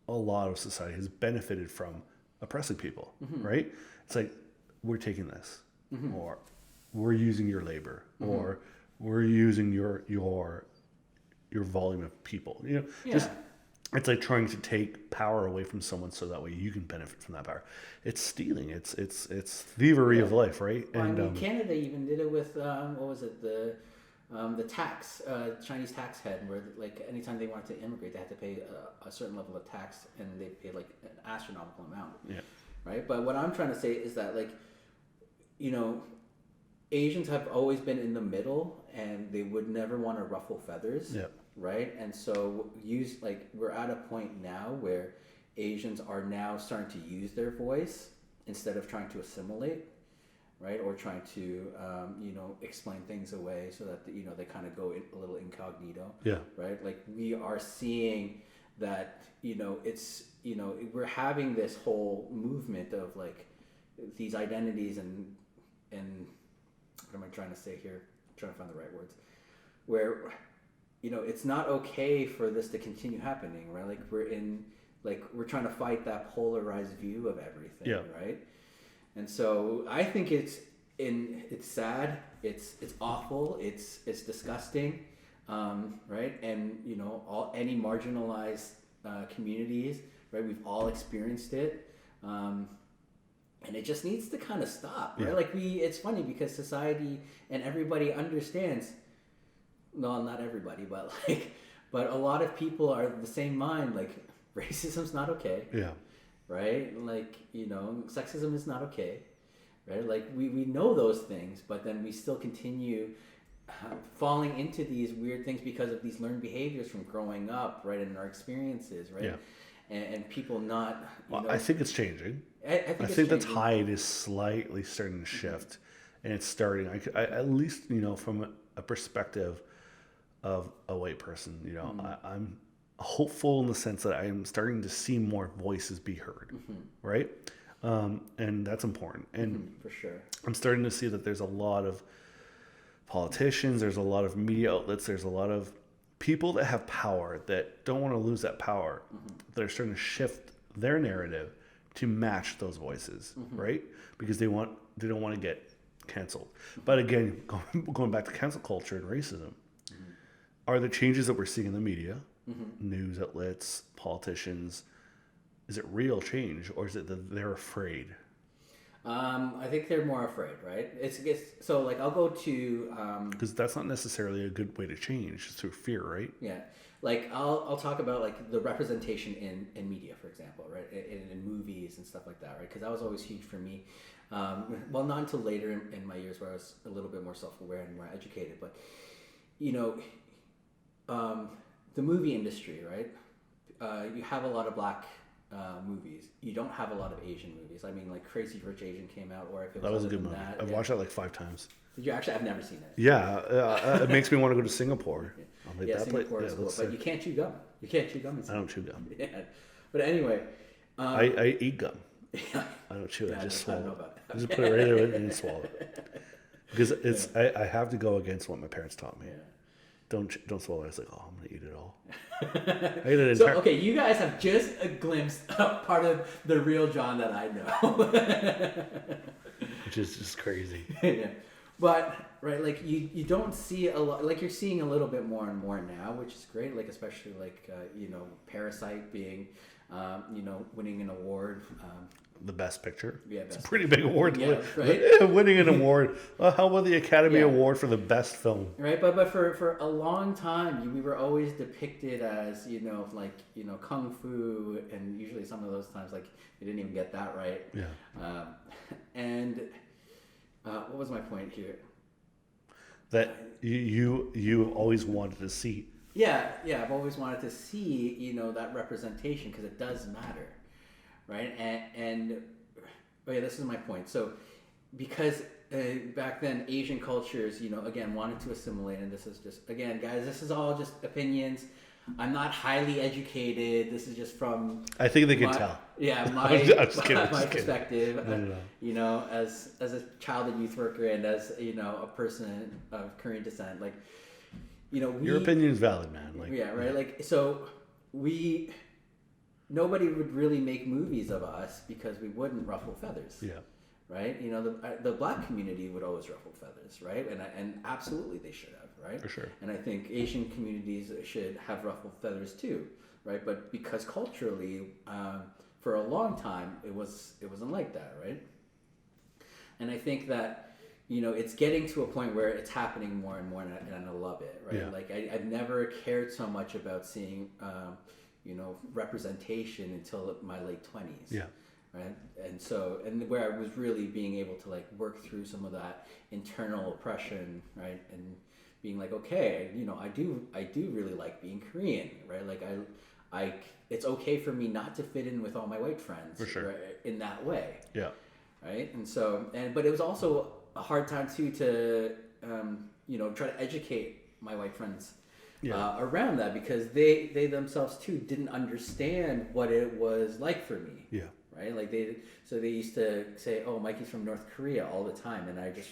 a lot of society has benefited from oppressing people, right? It's like, we're taking this, or we're using your labor, or we're using your volume of people. Just it's like trying to take power away from someone so that way you can benefit from that power. It's stealing. It's thievery of life, right? Well, and Canada even did it with what was it, the tax, Chinese tax head, where like anytime they wanted to immigrate, they had to pay a certain level of tax, and they paid like an astronomical amount. Yeah. Right. But what I'm trying to say is that, like, Asians have always been in the middle, and they would never want to ruffle feathers. Yeah. Right. And so we're at a point now where Asians are now starting to use their voice instead of trying to assimilate, right? Or trying to, explain things away so that, they kind of go a little incognito. Yeah. Right. Like, we are seeing that, we're having this whole movement of like these identities and what am I trying to say here? I'm trying to find the right words. Where, it's not okay for this to continue happening, right? Like, we're trying to fight that polarized view of everything, right? And so I think it's sad, it's awful, it's disgusting, right? And any marginalized communities, right? We've all experienced it, and it just needs to kind of stop, right? Like, it's funny because society and everybody understands. No, not everybody, but a lot of people are the same mind. Like, racism's not okay. Yeah. Right? Like, sexism is not okay. Right? Like, we know those things, but then we still continue falling into these weird things because of these learned behaviors from growing up, right? And our experiences, right? Yeah. And people not. I think it's changing. I think the tide is slightly starting to shift, and it's starting. At least from a perspective of a white person, I'm hopeful in the sense that I'm starting to see more voices be heard, right? And that's important. And for sure, I'm starting to see that there's a lot of politicians, there's a lot of media outlets, there's a lot of people that have power that don't want to lose that power. They're starting to shift their narrative to match those voices, right? Because they don't want to get canceled. But again, going back to cancel culture and racism, are the changes that we're seeing in the media, news outlets, politicians, is it real change, or is it that they're afraid? I think they're more afraid, right? It's so, like, I'll go to because that's not necessarily a good way to change. It's through fear, right? Yeah, like I'll talk about like the representation in media, for example, right? In movies and stuff like that, right? Because that was always huge for me. Well, not until later in my years where I was a little bit more self-aware and more educated, but the movie industry, right? You have a lot of black movies. You don't have a lot of Asian movies. I mean, like Crazy Rich Asian came out, or if it was, that was a good movie. I've watched that like 5 times. Did you actually? I've never seen it. Yeah, it makes me want to go to Singapore. Singapore is cool, but you can't chew gum. You can't chew gum. I don't chew gum. Yeah, but anyway, I eat gum. I don't chew it. I just swallow it. I just put it right there and swallow it. Because it's I have to go against what my parents taught me. Yeah. Don't swallow it. It's like, I'm gonna eat it all. I ate it so okay, you guys have just a glimpse of part of the real John that I know. Which is just crazy. Yeah. But right, like you don't see a lot. Like, you're seeing a little bit more and more now, which is great. Like, especially like Parasite being winning an award. The Best Picture. Yeah, it's a pretty big award. Yeah, right. Winning an award. How about the Academy Award for the best film? Right, but for a long time, we were always depicted as kung fu, and usually some of those times, like, you didn't even get that right. Yeah. And what was my point here? That you always wanted to see. Yeah, I've always wanted to see that representation, because it does matter. Right, and this is my point. So, because back then Asian cultures, again, wanted to assimilate, and this is just, again, guys, this is all just opinions. I'm not highly educated. This is just from I think they can tell. Yeah, I'm just kidding, my perspective. No. You know, as a child and youth worker and as a person of Korean descent, like your opinion is valid, man. Like yeah, right. Like so, nobody would really make movies of us because we wouldn't ruffle feathers. Yeah. Right. The black community would always ruffle feathers, right? And absolutely they should have, right? For sure. And I think Asian communities should have ruffled feathers too, right? But because culturally, for a long time, it wasn't like that, right? And I think that it's getting to a point where it's happening more and more, and I love it, right? Yeah. Like I've never cared so much about seeing, representation until my late 20s. Yeah. Right. And where I was really being able to like work through some of that internal oppression, right? And being like, okay, I do really like being Korean, right? Like it's okay for me not to fit in with all my white friends, for sure, right, in that way. Yeah. Right. But it was also a hard time too to, try to educate my white friends around that because they themselves too didn't understand what it was like for me. Yeah. Right, like they used to say, "Oh, Mikey's from North Korea" all the time, and I just,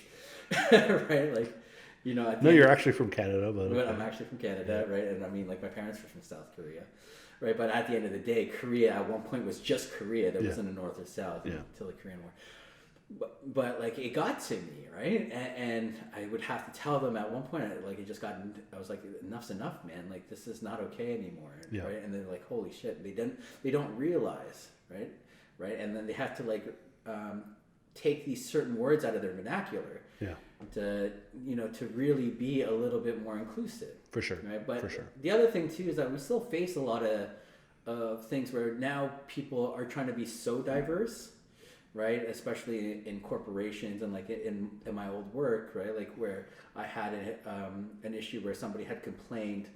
right, like, no, you're actually from Canada, but okay. I'm actually from Canada, right? And I mean, like, my parents were from South Korea, right? But at the end of the day, Korea at one point was just Korea. There wasn't a North or South until the Korean War. But like, it got to me, right? And I would have to tell them at one point, like, it just got. I was like, "Enough's enough, man! Like, this is not okay anymore." Right? And they're like, "Holy shit!" They don't realize, right? Right, and then they have to like take these certain words out of their vernacular, to to really be a little bit more inclusive. For sure, right. But for sure. The other thing too is that we still face a lot of things where now people are trying to be so diverse, right? Especially in corporations and like in my old work, right? Like where I had an issue where somebody had complained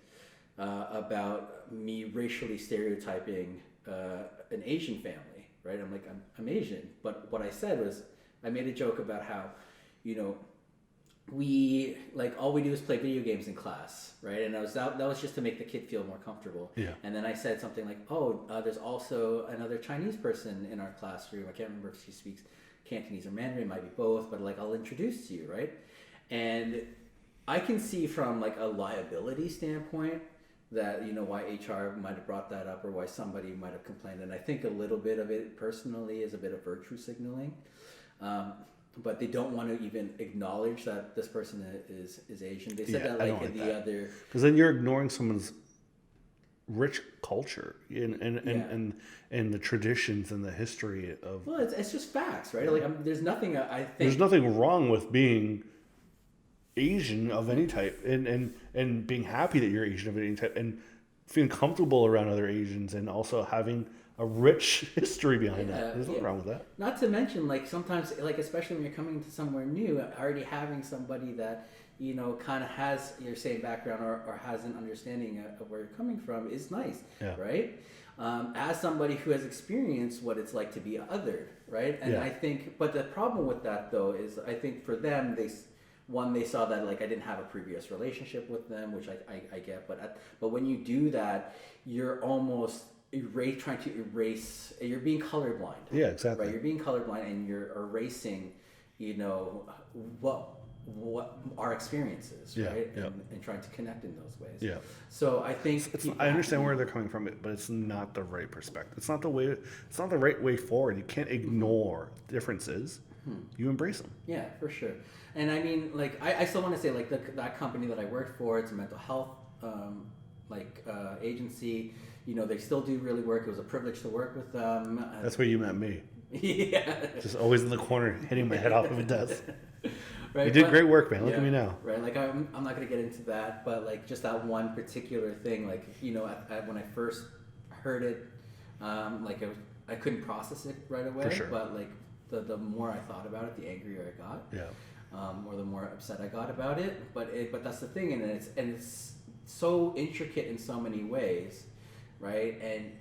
about me racially stereotyping an Asian family. Right, I'm like I'm Asian, but what I said was I made a joke about how, we like all we do is play video games in class, right? And that was just to make the kid feel more comfortable. Yeah. And then I said something like, there's also another Chinese person in our classroom. I can't remember if she speaks Cantonese or Mandarin, might be both, but like I'll introduce you, right? And I can see from like a liability standpoint that why HR might have brought that up or why somebody might have complained, and I think a little bit of it personally is a bit of virtue signaling, but they don't want to even acknowledge that this person is Asian. They said that like in the other, because then you're ignoring someone's rich culture and the traditions and the history of. Well, it's just facts, right? Like there's nothing I think. There's nothing wrong with being Asian of any type and being happy that you're Asian of any type and feeling comfortable around other Asians and also having a rich history behind that. There's nothing wrong with that. Not to mention, like sometimes, like especially when you're coming into somewhere new, already having somebody that kind of has your same background or has an understanding of where you're coming from is nice, right? As somebody who has experienced what it's like to be othered, right? And I think, but the problem with that though is I think for them they saw that like I didn't have a previous relationship with them, which I get, but when you do that, you're almost trying to erase. You're being colorblind. Yeah, exactly. Right, you're being colorblind, and you're erasing, what our experiences, right? And trying to connect in those ways. Yeah. So I think I understand where they're coming from, but it's not the right perspective. It's not the way. It's not the right way forward. You can't ignore differences. You embrace them. Yeah, for sure. And I mean, like, I still want to say, like, that company that I worked for, it's a mental health, agency. They still do really work. It was a privilege to work with them. That's where you met me. Yeah. Just always in the corner, hitting my head off of a desk. Right, you did great work, man. Look at me now. Right, like, I'm not going to get into that, but, like, just that one particular thing, like, when I first heard it, I couldn't process it right away. For sure. But, like, the more I thought about it, the angrier I got. Yeah. Or the more upset I got about it. But that's the thing, and it's so intricate in so many ways, right? And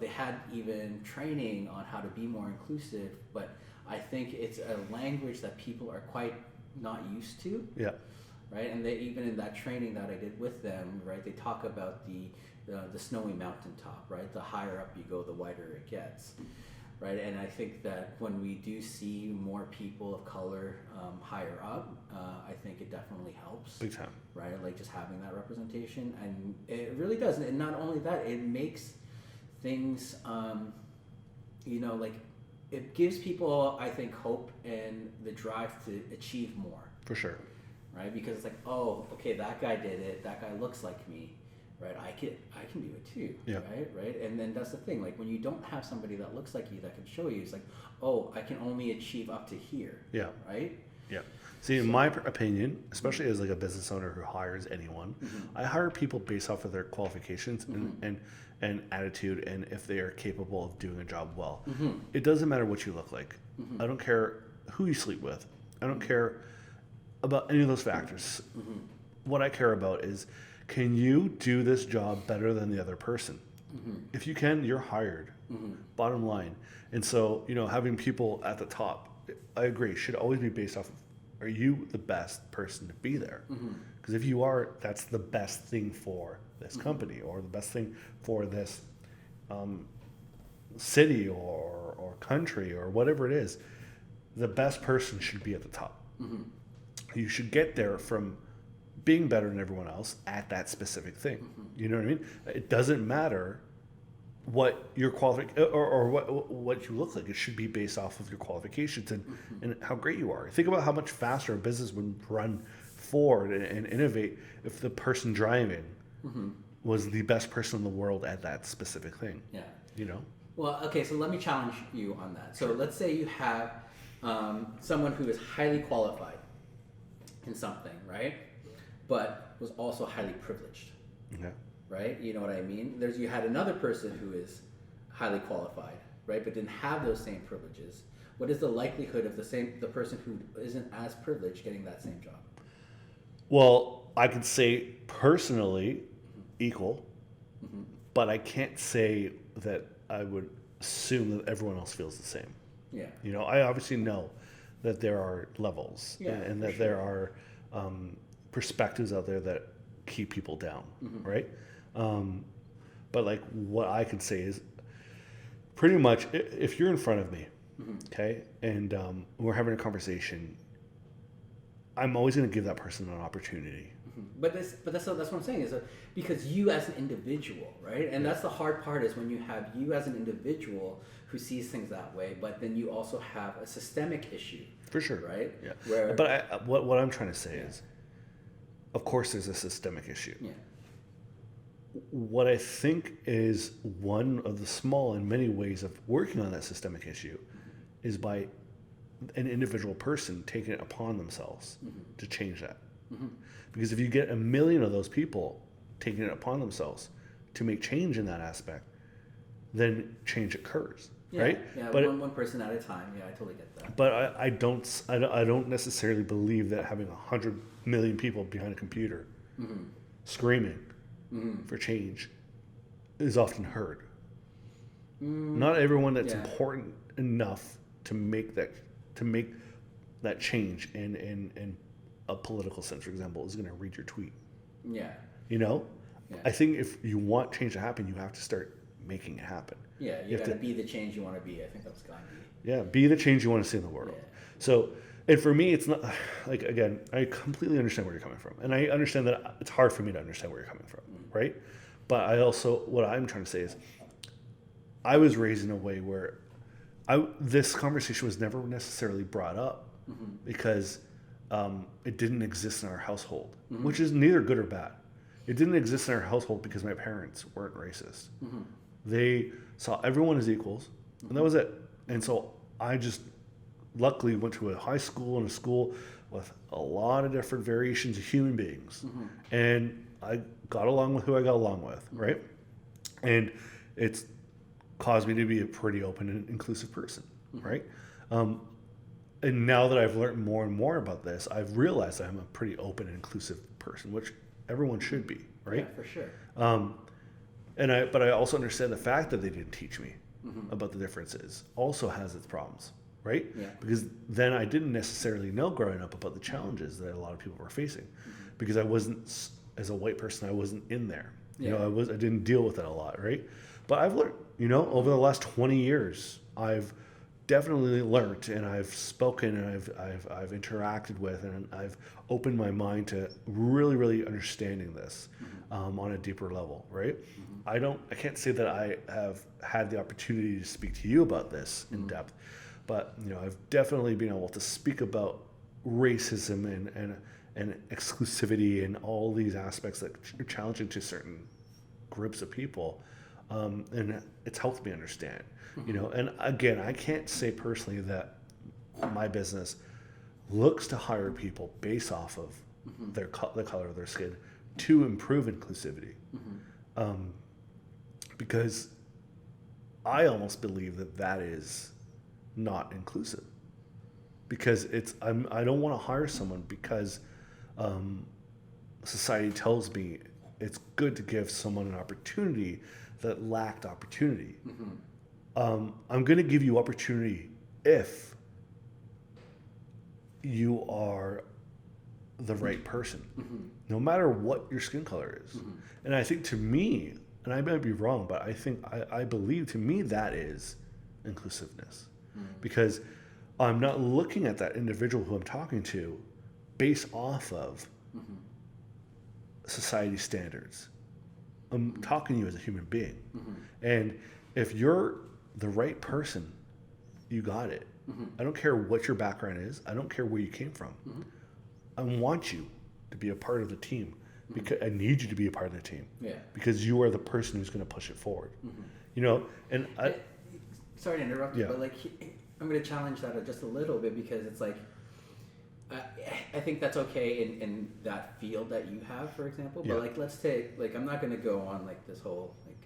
they had even training on how to be more inclusive, but I think it's a language that people are quite not used to. Yeah. Right, and they even in that training that I did with them, right, they talk about the the snowy mountaintop, right? The higher up you go, the wider it gets, right? And I think that when we do see more people of color higher up, I think it definitely helps. Big time. Right? Like just having that representation, and it really does. And not only that, it makes things, like it gives people, I think, hope and the drive to achieve more. For sure. Right? Because it's like, oh, okay, that guy did it. That guy looks like me. Right? I can do it too. Yeah. Right? And then that's the thing. Like when you don't have somebody that looks like you that can show you, it's like, oh, I can only achieve up to here. Yeah. Right? Yeah. See, in my opinion, especially as like a business owner who hires anyone, I hire people based off of their qualifications and attitude, and if they are capable of doing a job well. It doesn't matter what you look like. I don't care who you sleep with. I don't care about any of those factors. What I care about is, can you do this job better than the other person? If you can, you're hired. Bottom line. And so, having people at the top, I agree, should always be based off of, are you the best person to be there? Because if you are, that's the best thing for this company, or the best thing for this city or country or whatever it is. The best person should be at the top. You should get there from being better than everyone else at that specific thing. You know what I mean? It doesn't matter what your or what you look like. It should be based off of your qualifications and how great you are. Think about how much faster a business would run forward and innovate if the person driving was the best person in the world at that specific thing. Yeah. Well, okay, so let me challenge you on that. So let's say you have someone who is highly qualified in something, right? But was also highly privileged. Okay. Right? You know what I mean? You had another person who is highly qualified, right? But didn't have those same privileges. What is the likelihood of the person who isn't as privileged getting that same job? Well, I could say personally equal, but I can't say that I would assume that everyone else feels the same. Yeah. I obviously know that there are levels and that there are perspectives out there that keep people down, right? But like what I could say is pretty much if you're in front of me, okay, and we're having a conversation, I'm always going to give that person an opportunity. But that's what I'm saying is because you as an individual, right? And that's the hard part is when you have you as an individual who sees things that way, but then you also have a systemic issue. For sure. Right? Yeah. But what I'm trying to say is, of course, there's a systemic issue. Yeah. What I think is one of the small and many ways of working on that systemic issue is by an individual person taking it upon themselves to change that. Because if you get 1 million of those people taking it upon themselves to make change in that aspect, then change occurs, right? Yeah, but one person at a time. Yeah, I totally get that. But I don't necessarily believe that having 100 million people behind a computer screaming for change is often heard. Not everyone that's important enough to make that change in a political sense, for example, is going to read your tweet. Yeah. Yeah. I think if you want change to happen, you have to start making it happen. Yeah, you got to be the change you want to be. I think that's Gandhi. Yeah, be the change you want to see in the world. Yeah. So, and for me, it's not like, again, I completely understand where you're coming from, and I understand that it's hard for me to understand where you're coming from, right? But I also, what I'm trying to say is, I was raised in a way where this conversation was never necessarily brought up because it didn't exist in our household, which is neither good or bad. It didn't exist in our household because my parents weren't racist. They saw everyone as equals, and that was it. And so I just luckily went to a high school and a school with a lot of different variations of human beings. And I got along with who I got along with, right? And it's caused me to be a pretty open and inclusive person, right? And now that I've learned more and more about this, I've realized I'm a pretty open and inclusive person, which everyone should be, right? Yeah, for sure. But I also understand the fact that they didn't teach me about the differences also has its problems, right? Yeah. Because then I didn't necessarily know growing up about the challenges that a lot of people were facing, because I wasn't, as a white person, I wasn't in there. You know, I didn't deal with it a lot, right? But I've learned, you know, over the last 20 years, I've definitely learned, and I've spoken, and I've interacted with, and I've opened my mind to really understanding this on a deeper level, right? I can't say that I have had the opportunity to speak to you about this in depth, but you know, I've definitely been able to speak about racism and exclusivity and all these aspects that are challenging to certain groups of people, and it's helped me understand. You know, and again, I can't say personally that my business looks to hire people based off of the color of their skin to improve inclusivity, because I almost believe that is not inclusive, because I don't want to hire someone because society tells me it's good to give someone an opportunity that lacked opportunity. I'm going to give you opportunity if you are the right person, no matter what your skin color is. And I think, to me, and I might be wrong, but I believe, to me, that is inclusiveness, because I'm not looking at that individual who I'm talking to based off of society standards. I'm talking to you as a human being. And if you're the right person, you got it. I don't care what your background is. I don't care where you came from. I want you to be a part of the team, because I need you to be a part of the team. Because you are the person who's going to push it forward. You know, and sorry to interrupt you, but like, I'm going to challenge that just a little bit, because it's like, I think that's okay in that field that you have, for example. But like, let's take, like, I'm not going to go on like this whole like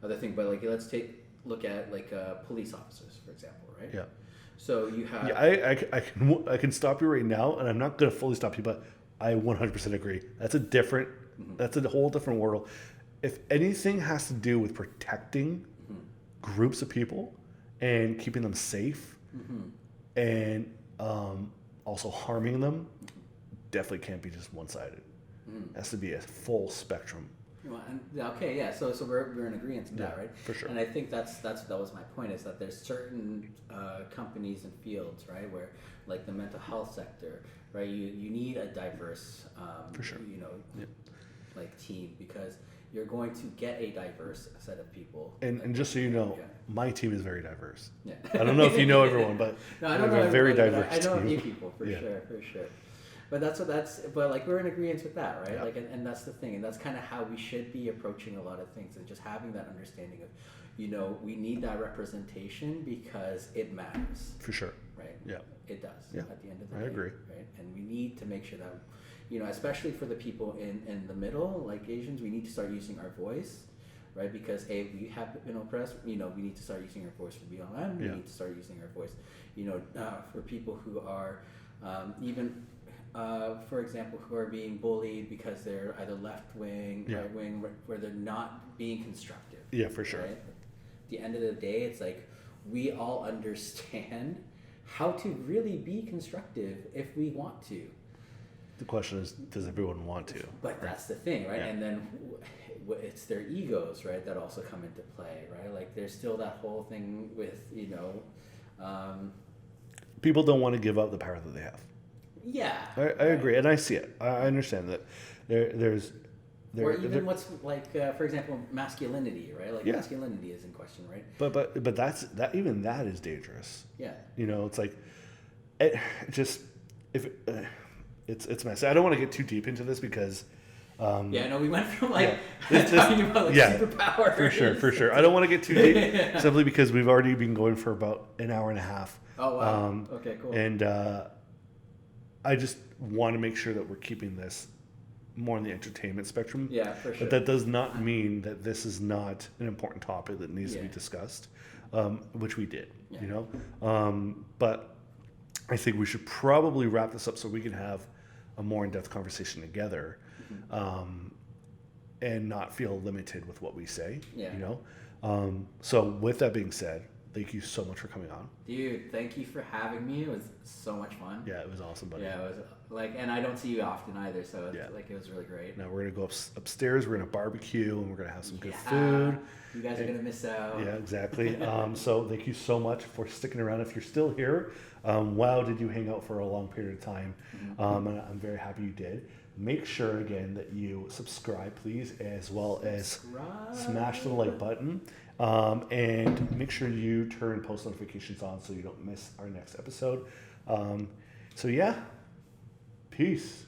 other thing, but like, let's look at like police officers, for example, right? So you have. I can stop you right now, and I'm not going to fully stop you, but I 100% agree. That's a different. That's a whole different world. If anything has to do with protecting groups of people and keeping them safe, and also harming them, definitely can't be just one-sided. It has to be a full spectrum. Well, okay, yeah. So we're in agreement on that, right? For sure. And I think that was my point, is that there's certain companies and fields, right, where like the mental health sector, right, you need a diverse, for sure, you know, like team, because you're going to get a diverse set of people. And just so you know, my team is very diverse. I don't know if you know everyone, but no, I don't know. A very diverse I know team. a few people for sure. But but like, we're in agreement with that, right? Like, and that's the thing, and that's kind of how we should be approaching a lot of things, and just having that understanding of, you know, we need that representation because it matters. For sure. Right. Yeah. It does. Yeah. At the end of the day. I agree. Right. And we need to make sure that, you know, especially for the people in the middle, like Asians, we need to start using our voice, right? Because we have been oppressed. You know, we need to start using our voice for BLM. We need to start using our voice, you know, for people who are even. For example, who are being bullied because they're either left wing, right wing, where they're not being constructive. Yeah, for sure. Right? At the end of the day, it's like, we all understand how to really be constructive if we want to. The question is, does everyone want to? But that's the thing, right? And then it's their egos, right, that also come into play, right? Like, there's still that whole thing with, you know... people don't want to give up the power that they have. Yeah. I agree, and I see it. I understand that there's... or even what's, like, for example, masculinity, right? Like, masculinity is in question, right? But that's even that is dangerous. Yeah. You know, it's like... It's messy. I don't want to get too deep into this because... we went from talking about superpowers. For sure. I don't want to get too deep simply because we've already been going for about an hour and a half. Oh, wow. Okay, cool. And I just want to make sure that we're keeping this more in the entertainment spectrum. Yeah, for sure. But that does not mean that this is not an important topic that needs to be discussed, which we did, you know. But I think we should probably wrap this up so we can have a more in-depth conversation together, and not feel limited with what we say, you know. So with that being said, thank you so much for coming on. Dude, thank you for having me. It was so much fun. Yeah, it was awesome, buddy. Yeah, it was like, and I don't see you often either, so it was really great. Now we're gonna go upstairs. We're gonna barbecue, and we're gonna have some good Yeah. food. You guys are gonna miss out. Yeah, exactly. So thank you so much for sticking around. If you're still here, wow, did you hang out for a long period of time? And I'm very happy you did. Make sure again that you subscribe, please, as well as smash the like button, and make sure you turn post notifications on so you don't miss our next episode. So yeah, peace.